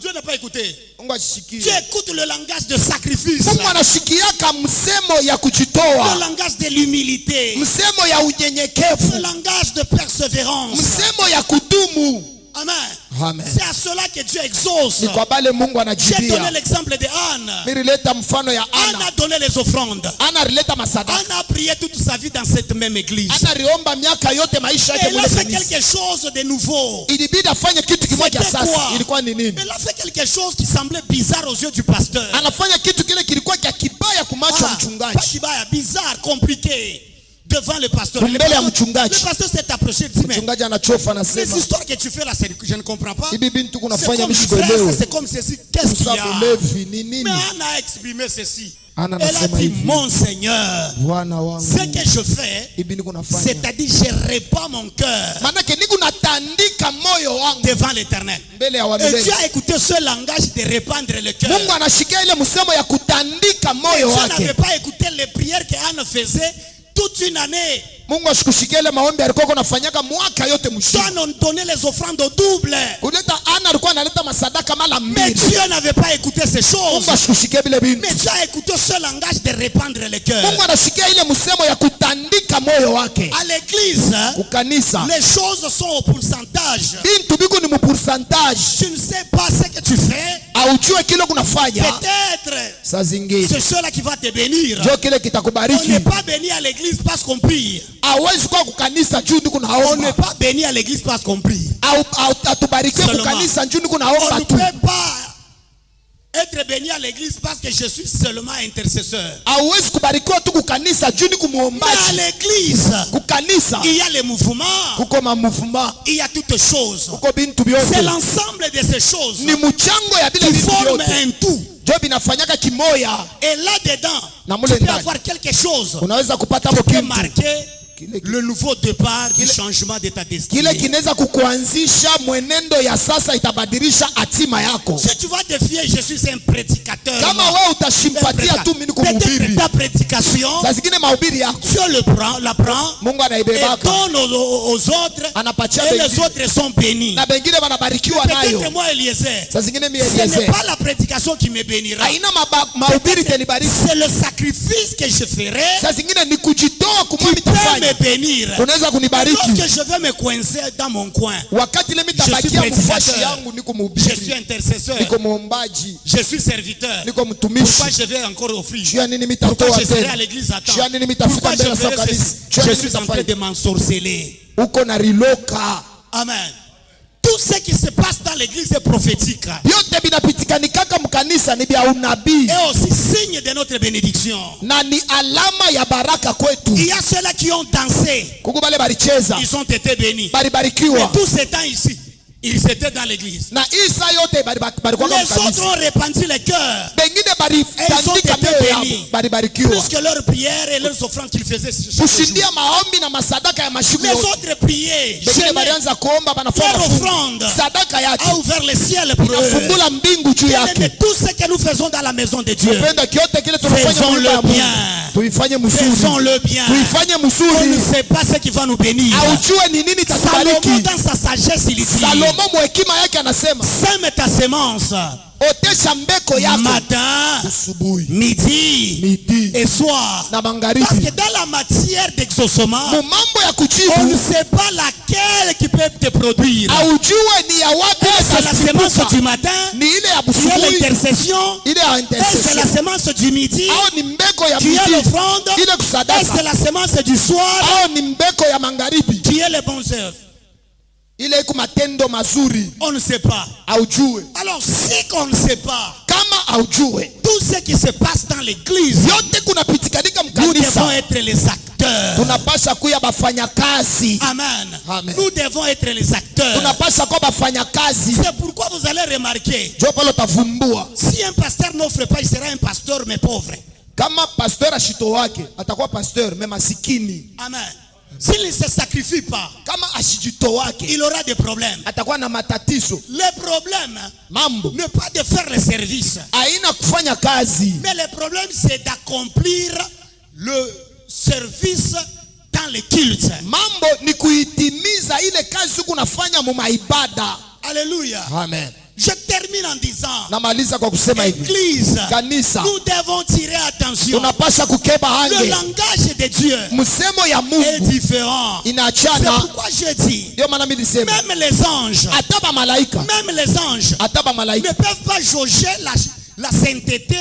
Dieu n'a pas écouté. Mungu ashikie. Tu écoutes le langage de sacrifice. Mungu anashikiaka msemo ya Le kujitoa, langage de l'humilité. msemo ya Le unyenyekevu, langage de persévérance. msemo ya kudumu. Amen. Amen. C'est à cela que Dieu exauce. Ni kwa bale Mungu J'ai donné anajibia. l'exemple de Anne. Mirileta mfano ya Anne Ana. a donné les offrandes. Ana alileta masadaka. Anne a prié toute sa vie dans cette même église. Ana aliomba miaka yote maisha yake Elle a mule fait kanisa. quelque chose de nouveau. Ilibidi afanye kitu kimoja C'était sasa. quoi? Ilikuwa ni nini? Elle a fait quelque chose qui semblait bizarre aux yeux du pasteur. Anafanya kitu kile kilikuwa kia kibaya kumacho ya Pas mchungaji. kibaya, bizarre, compliqué. Devant le pasteur. Mbele ya mchungaji. Le pasteur s'est approché et dit, mais Mchungaji anachofa les anasema, histoires que tu fais là, je ne comprends pas. hivi bintu C'est kunafanya comme mishikuelewe. frère, c'est comme ceci. Qu'est-ce qu'il y a? Usabulevi ni nini? Mais Anne a exprimé ceci. Ana Elle a anasema dit, hivi, mon Seigneur, Bwana wangu, ce que je fais, hivi niko nafanya. c'est-à-dire je répands mon cœur Manake niko natandika moyo wangu devant l'Éternel. mbele ya Et wamilele. Dieu a écouté ce langage de répandre le cœur. Mungu anashikia ile msemo ya kutandika Mais moyo Dieu wake. n'avait pas écouté les prières qu'Anne faisait toute une année. Mungu asikushikia ile maombi alikuwa anafanyaka mwaka yote mzima. Toi, on donnait les offrandes au double. Kuleta Ana alikuwa analeta masadaka mala Mais mbili. Dieu n'avait pas écouté ces choses. Mungu asikushikia vile bintu. Mais Dieu a écouté ce langage de répandre le cœur. Mungu anashikia ile msemo ya kutandika moyo wake. À l'église, Kukanisa les choses sont au pourcentage. bintu biko ni pourcentage. Tu ne sais pas ce que tu fais. Aujue kile kunafanya. Peut-être Saa zingine c'est cela qui va te bénir. ndio kile On n'est kitakubariki. pas béni à l'église parce qu'on prie. Hawezi kuwa kukanisa juu ndiko On n'est naomba. pas béni à l'église parce qu'on prie. Atubarikiwe Seulement. kukanisa juu ndiko On naomba ne tu. peut pas être béni à l'église parce que je suis seulement intercesseur. Hauwezi kubarikiwa tu kukanisa juu ndiko Mais à muombaji. l'église, Kukanisa il y a les mouvements, kuko mamuvuma, il y a toutes choses. kuko bintu C'est vyote. l'ensemble de ces choses Ni mchango ya bila qui vitu forment vyote. un tout. Ndio vinafanyaka kimoya. Et là-dedans, Na tu mule peux ndani. avoir quelque chose Unaweza kupata qui hapo peut kitu marquer Kile- le nouveau départ du changement de ta kile destinée. kinaweza kukuanzisha mwenendo ya sasa, itabadilisha hatima yako. Si tu vas te fier, je suis un prédicateur. Kama wewe utashimpatia tu mimi Peut-être kuhubiri, ta prédication, saa zingine mahubiri yako Dieu la prend Mungu et anaibebaka donne aux autres anapatia et les wengine, autres sont bénis. na bengine wanabarikiwa Peut-être nayo. moi, Eliezer, Saa zingine mimi ce n'est Eliezer, pas la prédication qui me bénira. haina mahubiri tenibariki. C'est le sacrifice que je ferai Saa zingine ni kujitoa qui kumwami peut me tafanya, bénir. unaweza Lorsque kunibariki. je vais me coincer dans mon coin, Wakati ile Je mitabakia suis mfuasi prédicateur. yangu, niko je suis mhubiri, intercesseur, niko muombaji, je suis serviteur. niko Pourquoi mtumishi. je vais encore offrir? Juu ya nini Pourquoi mitatoa je serai à tena? l'église à temps? Juu ya nini mitafika Pourquoi je mbele za ferai kanisa? ceci? Juu ya Je nini suis en train mitafanya? de m'ensorceler. Uko na riloka. Amen. Tout ce qui se passe dans l'église est prophétique. Vyote vinapitikanikaka mkanisa ni vya unabii Et aussi signe de notre bénédiction. na ni alama ya baraka kwetu. Il y a ceux-là qui ont dansé. Kuku bale balicheza Ils ont été bénis. Mais balibarikiwa, tout ce temps ici, ils étaient dans l'église. na isa yote balikuwa Les autres mkanisa. ont répandu le cœur. Bengine Elles ont balitandika été mioyo yao bénis. balibarikiwa Plus que leurs prières et leurs offrandes qu'ils faisaient chaque jour. kushindia maombi na masadaka ya mashuku Les yote. autres priaient. Bengine Jamais balianza kuomba, banafanya leur mafungo. offrande Sadaka yake a ouvert le ciel pour eux. inafungula mbingu juu Mais yake. tout ce que nous faisons dans la maison de Dieu, Tupenda kiote kile tunafanya Faisons Mungu le ya Mungu. bien. Tuifanye faisons mzuri, le bien. tuifanye On ne mzuri. sait pas ce qui va nous bénir. Aujue ni nini Salomon tatubariki. dans sa sagesse, il dit, Salomo mwekima yake anasema, sème ta sémence otesha mbeko yako matin, asubuhi, midi midi et soir. na Parce magharibi. que dans la matière d'exaucement, Mu mambo ya on ne kujibu sait pas laquelle qui peut te produire. aujue ni ya wapi C'est la sémence itachipuka. du matin, Ni ile ya tu as busubuhi, l'intercession, ile ya et c'est la intercession, sémence du midi, au ni mbeko ya qui est midi, l'offrande, ile et c'est kusadaka, la sémence du soir, au ni mbeko ya magharibi, qui est les bonnes œuvres. ile iko matendo mazuri On ne sait pas. aujue. Alors si on ne sait pas Kama aujue tout ce qui se passe dans l'église, yote kunapitikanika nous devons mkanisa, être les acteurs. tunapasha kuya bafanya kazi. Amen. Amen. Nous devons être les acteurs. Tunapasha kuwa bafanya kazi. C'est pourquoi vous allez remarquer, Jo pale utavumbua si un pasteur n'offre pas, il sera un pasteur mais pauvre. kama pasteur ashito wake atakuwa pasteur mais masikini. Amen. S'il ne se sacrifie pas, Kama ashijito wake il aura des problèmes. atakuwa na matatizo. Le problème Mambo n'est pas de faire le service, aina kufanya kazi, mais le problème c'est d'accomplir le service dans le culte. mambo ni kuitimiza ile kazi kunafanya mu maibada. Alléluia. Amen. Je termine en disant, Namaliza kwa kusema hivi, Église, kanisa nous devons tirer attention. tunapasha kukeba Le hange. langage de Dieu Msemo ya est Mungu différent. C'est inaachana. pourquoi je dis, Ndio maana mimi nisema même les anges, hata ba malaika, même les anges hata ba ne malaika peuvent pas jauger la sainteté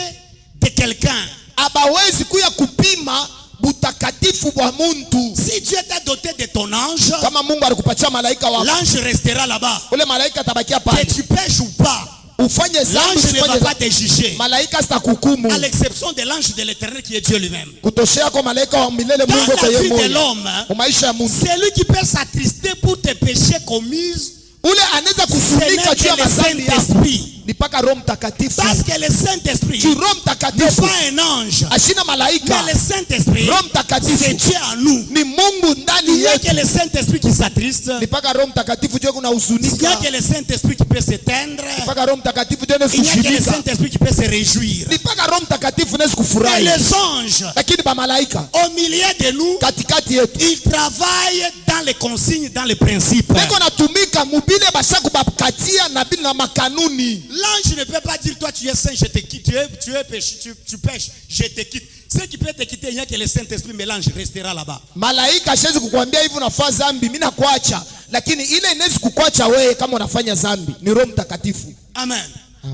de quelqu'un. abawezi kuya kupima butakatifu bwa muntu. Si Dieu t'a doté de ton ange, Kama Mungu alikupatia malaika wako, l'ange restera là-bas. ule malaika atabakia Que pale. tu pêches ou pas, Ufanye zambi l'ange ne va usifanye pas zambi, te juger. malaika sitakuhukumu. À l'exception de l'ange de l'éternel qui est Dieu lui-même. Kutoshea kwa malaika wa milele Dans Mungu kwa la yeye vie de moyo. l'homme, Kwa maisha ya Mungu, c'est lui qui peut s'attrister pour tes péchés commis. ule anaweza Ce kufunika n'est juu ya que le mazambi yako Saint-Esprit. ni paka Roho Mtakatifu. Parce que le Saint-Esprit Juu Roho n'est Mtakatifu pas un ange, ashina malaika, mais le Saint-Esprit, Roho c'est Mtakatifu Dieu en nous. ni Mungu ndani Il n'y a yetu. que le Saint-Esprit qui s'attriste. Ni paka Roho Mtakatifu juu kuna Il n'y a huzunika. que le Saint-Esprit qui peut s'éteindre. Paka Roho Mtakatifu juu Il n'y a que le kushirika. Saint-Esprit qui peut se réjouir. Ni paka Roho Mtakatifu nesi Mais kufurahi. les anges, Lakini ba malaika au milieu de nous, katikati yetu ils travaillent dans les consignes, dans les principes. beko natumika mubile bashaku bakatia na bila na makanuni. L'ange ne peut pas dire, toi tu es saint, je te quitte. Tu pêches, je te quitte. Ce qui peut te quitter, il n'y a que le Saint-Esprit, mais l'ange restera là-bas. Malaika hashezi kukwambia hivi unafanya zambi mimi nakuacha, lakini ile inaweza kukuacha wewe kama unafanya zambi ni Roho Mtakatifu. Amen.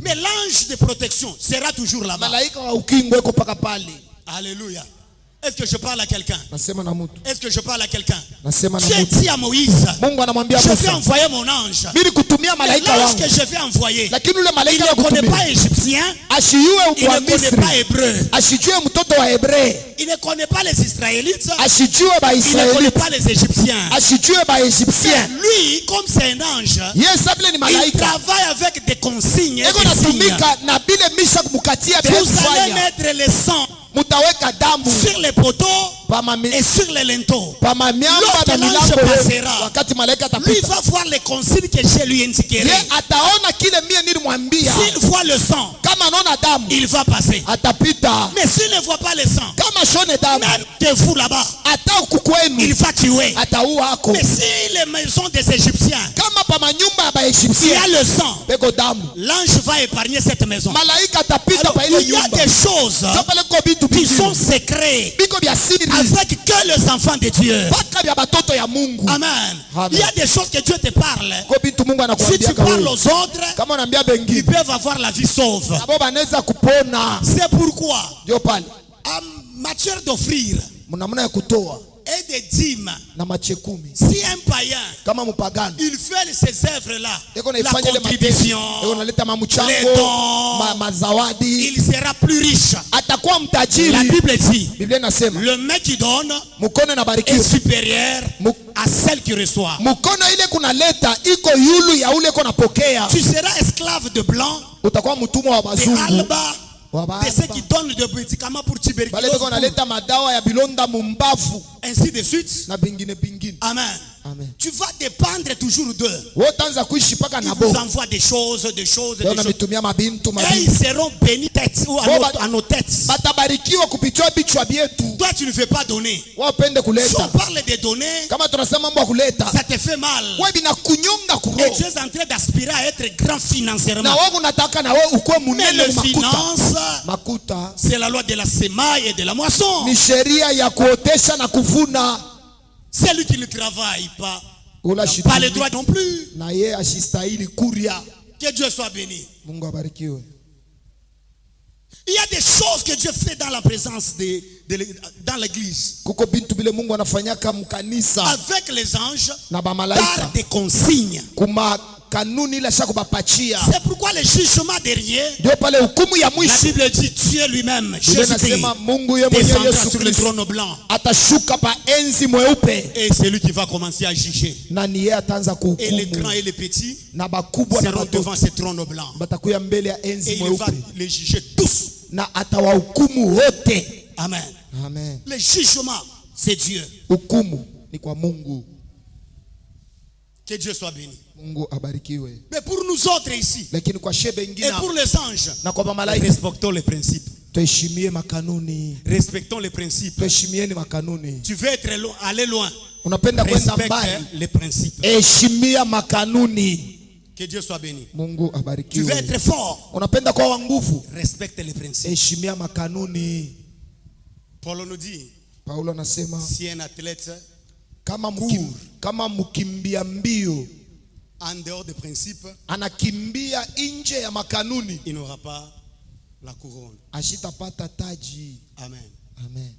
Mais l'ange de protection sera toujours là-bas. Malaika wa ukingo iko paka pale. Alléluia. Est-ce que je parle à quelqu'un? Nasema na mtu. Est-ce que je parle à quelqu'un? Nasema na Dieu mtu. dit à Moïse, Mungu anamwambia je vais Musa, envoyer mon ange. mimi kutumia Mais malaika l'ange wangu. que je vais envoyer, Lakini ule il malaika ne connaît anakutumia pas égyptien, ashijue il kwa ne connaît Misri, pas hébreu, ashijue mtoto wa Hebrei, il ne connaît pas les Israélites, ashijue ba il ne connaît Israeli, pas les Égyptiens. ashijue ba Egyptien. Lui, comme c'est un ange, Yeye sabile ni il malaika. travaille avec des consignes et Eko des signes. natumika na bile misha kumukatia bila Vous allez kufanya. mettre le sang Mutaweka damu sur les poteaux pamami et sur les linteaux. pamamiamba Lorsque na l'ange milango passera, yetu. Wakati malaika Lui atapita, va voir les consignes que je lui indiquerai. ye ataona kile mie nilimwambia. S'il voit le sang, Kama anaona damu il va passer. atapita. Mais s'il ne voit pas le sang, Kama shone damu même de vous là-bas, hata huku il kwenu va tuer. ataua hako. Mais si les maisons des Égyptiens, Kama pa manyumba ya il y a Baegyptien le sang, beko damu, l'ange va épargner cette maison. malaika atapita Alors, pa ile il y a nyumba. des choses Ndio pale ko bitu qui sont bitu secrets biko vya siri avec que les enfants de Dieu. mpaka vya batoto ya Mungu. Amen. Amen. Il y a des choses que Dieu te parle. Ko bitu Mungu Si anakuambia tu kwa parles wewe. aux autres, Kama unaambia ils bengine peuvent avoir la vie sauve. abo banaweza kupona. C'est pourquoi, Ndio pale en matière d'offrir mnamna ya kutoa et de dîmes, na machekumi. si un païen, Kama mpagano il fait ces œuvres-là, eko la naifanya ile matendo, contribution, eko naleta les mamuchango dons, mazawadi, il sera plus riche. atakuwa La mtajiri. Bible dit, Biblia inasema le mec qui donne mkono est inabarikiwa, supérieur à celle qui reçoit. mkono ile kunaleta iko yulu ya ule kunapokea. Tu seras esclave de blanc, Utakuwa mtumwa wa de bazungu, alba, wa de ceux baba, qui donnent des médicaments pour bale tuberculose, beko naleta madawa ya bilonda mumbavu ainsi de suite. na bingine bingine. Amen. Amen. Tu vas dépendre toujours d'eux. Wewe utaanza kuishi paka Ils na vous bo. envoient des choses, des choses, des Leo choses. namitumia mabintu Et mabintu. ils seront bénis tête ou à nos têtes. Batabarikiwa kupitia bichwa bietu. Toi, tu ne veux pas donner. Wao pende Si on kuleta. parle de donner, Kama tunasema mambo ya kuleta, ça te fait mal. wewe binakunyonga Et kuroho. tu es en train d'aspirer à être grand financièrement. Na wewe unataka na wewe ukuwe Mais munene le makuta. finance, Makuta c'est la loi de la semaille et de la moisson. ni sheria ya kuotesha na kuvuna. Celui qui ne travaille pas, Ula n'a pas le droit non plus. na yeye ashistahili kuria. Que Dieu soit béni. Mungu abarikiwe. Il y a des choses que Dieu fait dans la présence dans l'église. Kuko bintu bile Mungu anafanyaka mkanisa Avec les anges, na par bamalaika des consignes. kuma kanuni ile shaka bapachia. C'est pourquoi le jugement dernier, Ndio pale hukumu ya la mwisho Bible dit Dieu lui-même, Biblia Jésus-Christ, inasema Mungu yeye mwenyewe descendra Yesu sur le Kristo trône blanc. atashuka pa enzi mweupe, Et c'est lui qui va commencer à juger. na ni yeye ataanza Et les grands kuhukumu, et les petits na bakubwa na seront devant batoto ce trône blanc. batakuya mbele ya Et enzi il va mweupe, les juger tous. na atawahukumu wote. Amen. Amen. Le jugement, c'est Dieu. Hukumu ni kwa Mungu. Que Dieu soit béni. Mungu abarikiwe. Mais pour nous autres ici, Lakini kwa shebe et ingine pour les anges, na kwa mamalaika, respectons les principes. tuheshimie makanuni. Respectons les principes. Tuheshimieni makanuni. Tu veux aller loin, Unapenda kwenda respecte mbali, les principes. heshimia makanuni. Que Dieu soit béni. Mungu Tu veux abarikiwe. être fort, Unapenda kuwa wa nguvu, respecte les principes. heshimia makanuni. Paul nous dit, Paulo anasema si un athlète kama mkimbia mbio en dehors des principes, anakimbia nje ya makanuni, il n'aura pas la couronne. ashitapata taji. Amen. Amen.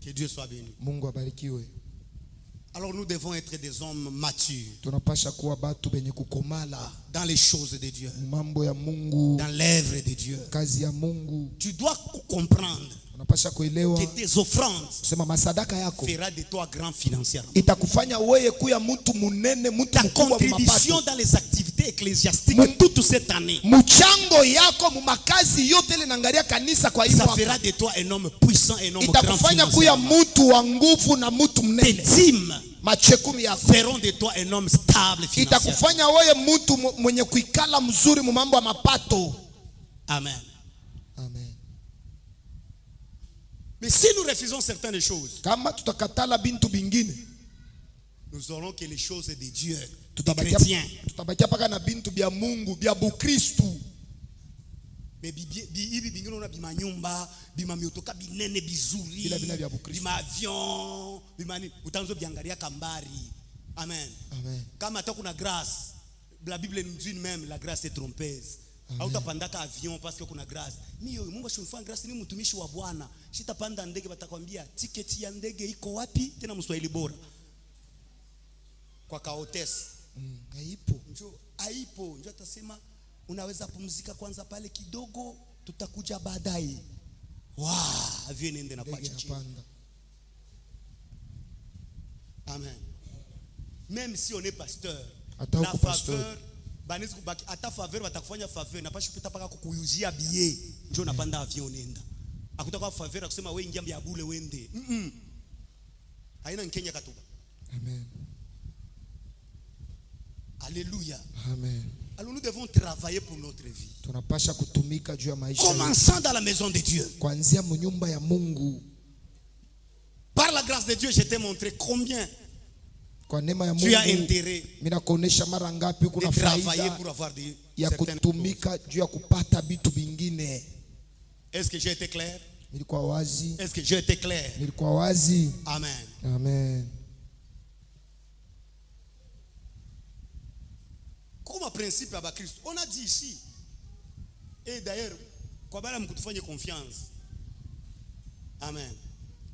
Que Dieu soit béni. Mungu abarikiwe. Alors nous devons être des hommes matures Tunapasha kuwa batu benye kukomala dans les choses de Dieu, mambo ya Mungu, dans l'œuvre de Dieu. kazi ya Mungu. Tu dois comprendre Unapasha kuelewa que tes offrandes sema masadaka yako fera de toi grand financièrement. itakufanya wewe kuya mtu munene, mtu Ta mkubwa mu contribution mapato. dans les activités ecclésiastiques toute cette année, Mchango yako mu makazi yote ile naangalia kanisa kwa hii ça mwaka fera de toi un homme puissant, un homme grand itakufanya kuya financièrement. mtu wa nguvu na mtu Tes mnene. dîmes Machekumi yako feront de toi un homme stable financièrement. itakufanya wewe mtu mwenye kuikala mzuri mu mambo ya mapato. Amen. Amen. Mais si nous refusons certaines choses, Kama tutakatala bintu bingine, nous aurons que les choses de Dieu, des tutabakia chrétiens. paka na bintu bya Mungu bya Bukristu. Mais hivi bingine una bima nyumba, bima miotoka binene bizuri, Bila bina vya Bukristo. bima avion, bima ni utanzo biangalia kambari. Amen. Amen. Kama hata kuna grâce, la Bible nous dit même la grâce est trompeuse. Hautapandaka avion parce que kuna grâce. Mimi Mungu ashunifanya grâce, ni mtumishi wa Bwana. Sitapanda ndege, batakwambia tiketi ya ndege iko wapi? Tena Mswahili bora. Kwa kaotesi. Haipo. Haipo. Njoo atasema unaweza pumzika kwanza pale kidogo, tutakuja baadaye. Avion nende na pacha chini. Amen. Même si on est pasteur, Ata la uko pasteur, faveur banisi kubaki ata faveur batakufanya faveur na pashi pita paka kukuyuzia billet njoo napanda avion nenda. Akutaka faveur akusema wewe ingia mbia bule wende. Haina Kenya katuba. Amen. Alléluia. Amen. Alors nous devons travailler pour notre vie. Tunapasha kutumika juu ya maisha. Commençant dans la maison de Dieu. Kuanzia mnyumba ya Mungu. Par la grâce de Dieu, je t'ai montré combien Kwa neema ya tu as Mungu intérêt mina kuonesha mara ngapi de kuna travailler faida pour avoir des ya certaines choses. kutumika juu ya kupata vitu vingine. Est-ce que j'ai été clair? Nilikuwa wazi. Est-ce que j'ai été clair? Nilikuwa wazi. Amen. Amen. Comme principe à Christ, on a dit ici, et d'ailleurs, quoi bala mkutufanye confiance. Amen.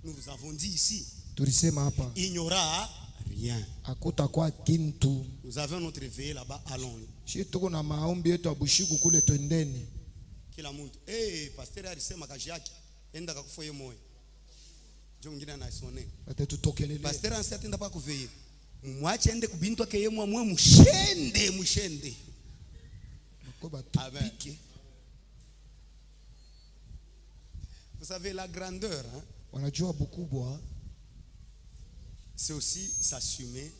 Nous vous avons dit ici, Tulisema hapa il n'y aura rien. hakutakuwa kintu. Nous avons notre veillée là-bas, allons. Shi tuko na maombi yetu ya bushiku kule, twendeni. Kila mtu, pasteur alisema kazi yake, enda kakufoye moyo. Ndio mwingine anasone. Atatutokelele. Pasteur ansi atenda pa kuveiller. Mwache ende kubintwa ke yemwe mwe mushende. Amen. Vous savez la grandeur, hein? Wanajua bukubwa C'est aussi s'assumer.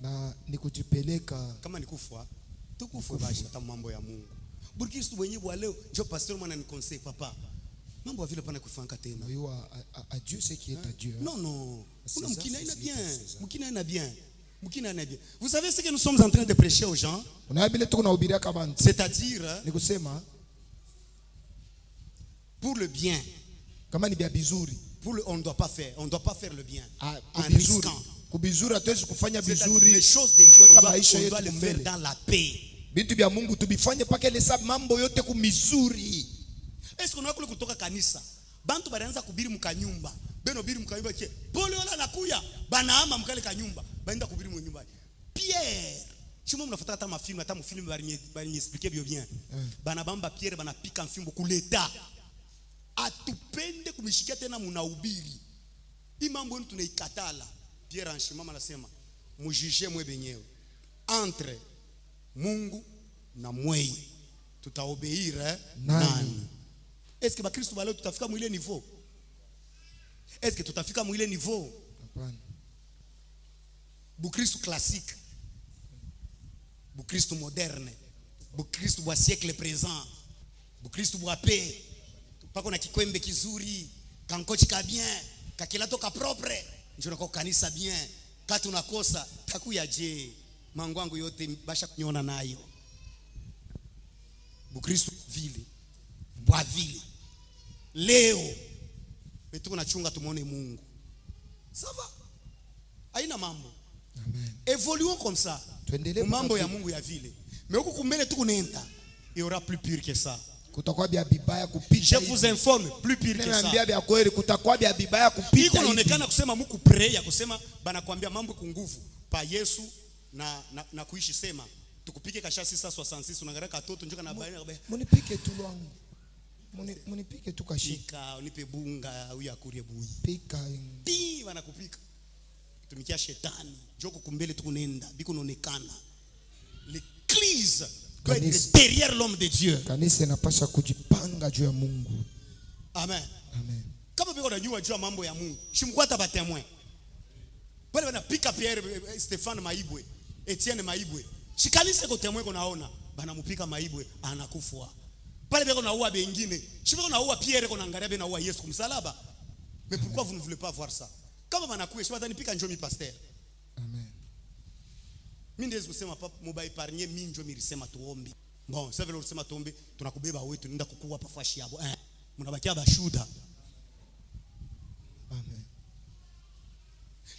na ni kujipeleka. Kama nikufa, tukufa bashi hata mambo ya Mungu. Burkistu wenyewe wa leo, ndio pasteur mwana ni conseil papa. Mambo ya vile pana kufanga tena. À Dieu ce qui est à Dieu. Non. C'est Una ça, mkina c'est ina ça, bien. c'est ça. Mkina ina bien. Vous savez ce que nous sommes en train de prêcher aux gens? Unaabile tuko na hubiria kama nti. C'est-à-dire Ni kusema pour le bien. kama ni bia bizuri. On ne doit pas faire le bien. En Kubizuri. risquant. Kubizuri hatuwezi kufanya C'est-à-dire bizuri. les choses de Dieu, on doit maisha le yetu faire mbele. dans la paix. Vitu vya Mungu tubifanye paka ile sababu mambo yote kumizuri. Esko na kule kutoka kanisa. Bantu banaanza kubiri mkanyumba. Beno biri mkanyumba ke. Pole wala nakuya. Banaama mkale kanyumba. Baenda kubiri mu nyumba. Pierre. Chimo mnafuata hata mafilmu hata mfilmu bari expliquer bien. Banabamba Pierre banapika mfimbo kuleta. Atupende kumishikia tena mnahubiri. Hii mambo yetu tunaikatala. Pierre anshimama anasema mujije mwe benyewe. Entre Mungu na mweye tutaobeira nani? Est-ce que ba Kristo baleo tutafika mwile niveau? Est-ce que tutafika mwile niveau? Hapana. Bu Kristo classique. Bu Kristo moderne. Bu Kristo wa siècle présent. Bu Kristo wa paix. Pako na kikwembe kizuri, kankochi ka bien, kakilato ka propre. Njoo kwa kanisa bien. Kati unakosa takuya je. Mangwangu yote basha kunyona nayo. Bu Kristo vile. Bwa vile. Leo betuko nachunga tumuone Mungu. Ça va? Haina mambo. Amen. Évoluons comme ça. Mambo ya Mungu ya vile. Mais huko kumbele tuko nenda. Il y aura plus pire que ça. Kutakuwa bia bibaya kupita. Je vous informe, plus pire que ça. Niambia bia kweli kutakuwa bia bibaya kupita. Iko inaonekana kusema mku pray ya kusema banakwambia mambo kwa nguvu. Pa Yesu na kuishi sema. Tukupike kashasi sasa 66 unaangalia katoto njoka na baya. Munipike tu lwangu. Munipike tu kashi. Pika, unipe bunga huyu akurie bui. Pika. Ti wanakupika. Tumikia shetani. Njoko kumbele tukunenda, biko naonekana. L'église doit être derrière l'homme de Dieu. Kanisa inapaswa kujipanga juu ya Mungu. Amen. Amen. Kama biko unajua juu ya mambo ya Mungu, shimkwata batemwe. Pale wanapika Pierre, Stéphane Maibwe, Etienne Maibwe. Shikanise ko temwe ko naona, banamupika Maibwe anakufwa. Pale biko naua bengine. Shibiko naua Pierre ko naangalia be naua Yesu kumsalaba. Mais pourquoi vous ne voulez pas voir ça? Kama banakuwe, shibata nipika njomi pasteur. Amen. Mimi ndiye kusema papa mobile parnie mimi ndio milisema tuombe. Bon, sasa vile ulisema tuombe, tunakubeba wetu nenda kukua hapa fashi yabo. Mnabakia bashuda. Amen.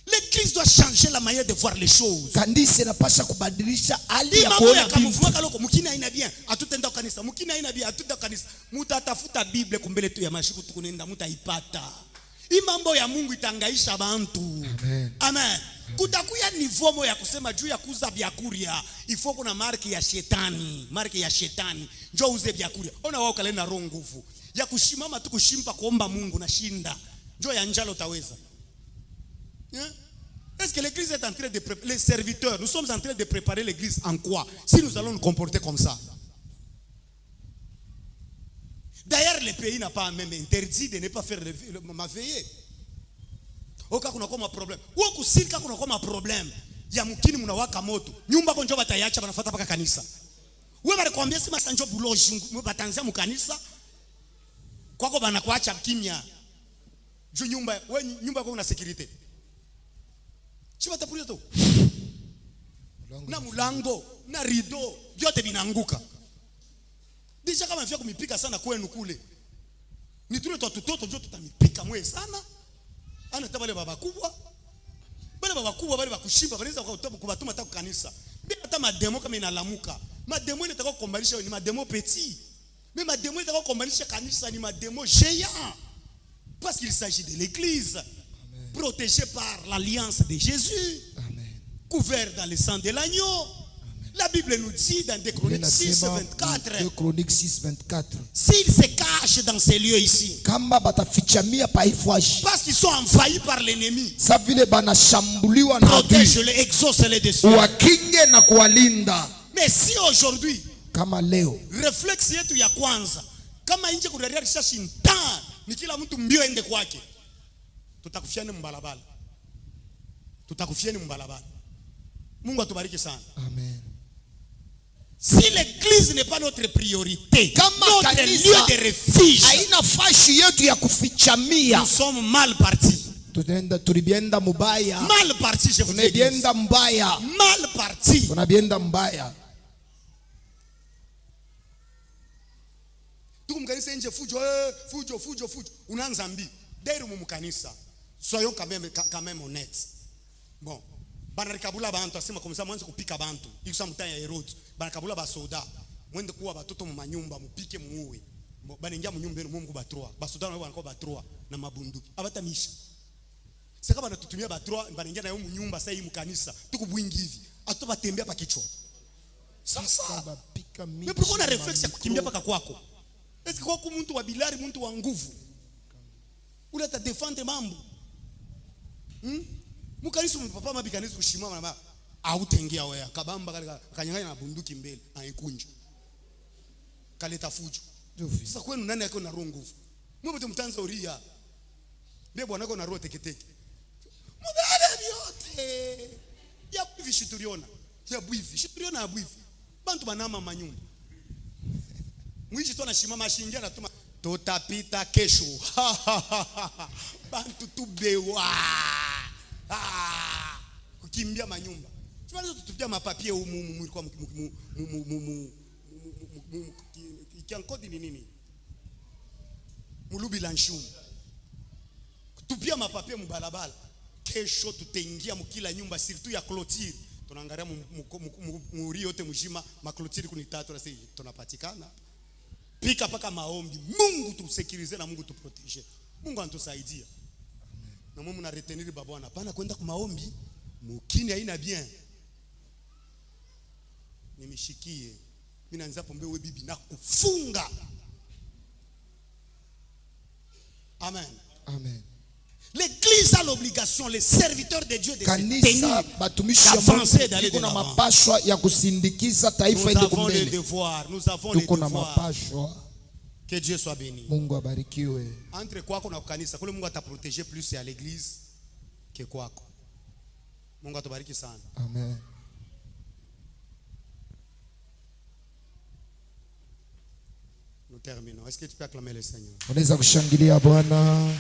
L'église doit changer la manière de voir les choses. Kanisa inapaswa kubadilisha hali ya kuona vitu. Kama mfumaka loko mkina haina bien, atutenda kanisa. Mkina haina bien, atutenda kanisa. Mutatafuta Biblia kumbele tu ya mashiku tukunenda mutaipata. Hii mambo ya Mungu itangaisha bantu. Amen. Amen. Kutakuya nivomo ya kusema juu ya kuuza byakuria, ifo kuna marki ya shetani, marki ya shetani. Njoo uze byakuria. Ona wao kalena roho nguvu. Ya kushimama tu kushimpa kuomba Mungu na shinda. Njoo ya njalo taweza. Est-ce que l'église est en train de préparer les serviteurs? Nous sommes en train de préparer l'église en quoi? Si nous allons nous comporter comme ça. D'ailleurs, le pays n'a pas même interdit de ne pas faire ma veillée. Oka kuna koma problem. Uo kusirika kuna koma problem. Ya mkini munawaka moto. Nyumba ko njo batayacha banafuata paka kanisa. Wewe balikwambia sima sanjo buloji batanzia mu kanisa. Kwako banakuacha kimya. Juu nyumba yako una security. Chiba tapuria tu. Na mulango, na rido, vyote vinaanguka. Deja kama mfia kumipika sana kwenu kule. Ni tule tutoto ndio tutamipika mwe sana. Ana tabale baba kubwa. Bale baba kubwa bale bakushimba banaweza kubatuma hata kanisa. Bila hata mademo kama inalamuka. Mademo inataka kukombanisha ni mademo petit. Mais mademo inataka kukombanisha kanisa ni mademo géant. Parce qu'il s'agit de l'église. Protégé par l'alliance de Jésus. Amen. Couvert dans le sang de l'agneau. Amen. La Bible nous dit dans 2 Chroniques 6, 24. 2 Chroniques 6, 24. S'ils se cachent dans ces lieux ici. Parce qu'ils sont envahis par l'ennemi. Protège-les, exauce-les dessus. Mais si aujourd'hui, réflexe yetu ya kwanza, kama nje kudaria rishashi nta, ni kila mtu mbio ende kwake. Tutakufiani mbalabala. Tutakufiani mbalabala. Mungu atubariki sana. Amen. Si l'église n'est pas notre priorité, notre lieu de refuge, nous sommes mal partis. Mal partis, je vous dis. Mal partis. Tukumkanisa nje fujo. Unaanza mbi. Dairu mumukanisa. Soyons quand même honnêtes. Bon. Banarikabula bantu asema comme ça mwanzo kupika bantu. Iko mtanya Herode. banakabula basoda mwende kuwa batoto mu manyumba mupike muue banengia mu nyumba mu ba 3 basoda nabo banakuwa ba 3 na mabunduki abatamisha saka banatutumia ba 3 banengia na yo mu nyumba sasa hii mu kanisa tukubwingi hivi atoto batembea pa kichwa sasa mais pourquoi on a réflexe ya kukimbia paka kwako est-ce que kwako mtu wa bilari mtu wa nguvu ule ta défendre mambo mukanisa mpapa mabikanisa kushimama na autengea wewe kabamba kanyanganya na bunduki mbele aikunja kaleta fujo sasa kwenu nani yako na roho nguvu mwe mtanza uria ndiye bwana yako na roho teketeke mudada vyote ya bivi shituriona ya bivi shituriona ya bivi bantu banama manyumba mwishi tu anashimama ashingia na tuma tutapita kesho bantu tubewa kukimbia manyumba tunaweza tutupia mapapie humu kwa kiankodi ni nini mulubi lanshum kutupia mapapie mubalabala kesho tutaingia mkila nyumba surtout ya clôture tunaangalia muri yote mjima ma clôture kuni tatu na sisi tunapatikana pika paka maombi Mungu tusekirize na Mungu tuprotege Mungu antusaidia na mumu na retenir babwana pana kwenda kwa maombi mukini haina bien nimishikie mimi naanza pombe wewe bibi na kufunga amen Amen. L'église a l'obligation, les serviteurs de Dieu de Kanisa batumishi ya Mungu kuna mapashwa ya kusindikiza taifa hili mbele. Nous avons le Kuna devoir. mapashwa. Que Dieu soit béni. Mungu abarikiwe. Entre kwako na kanisa, kule Mungu ataprotéger plus ya l'église que kwako. Mungu atubariki sana. Amen. Nous terminons. Est-ce que tu peux acclamer le Seigneur? Unaweza kushangilia Bwana.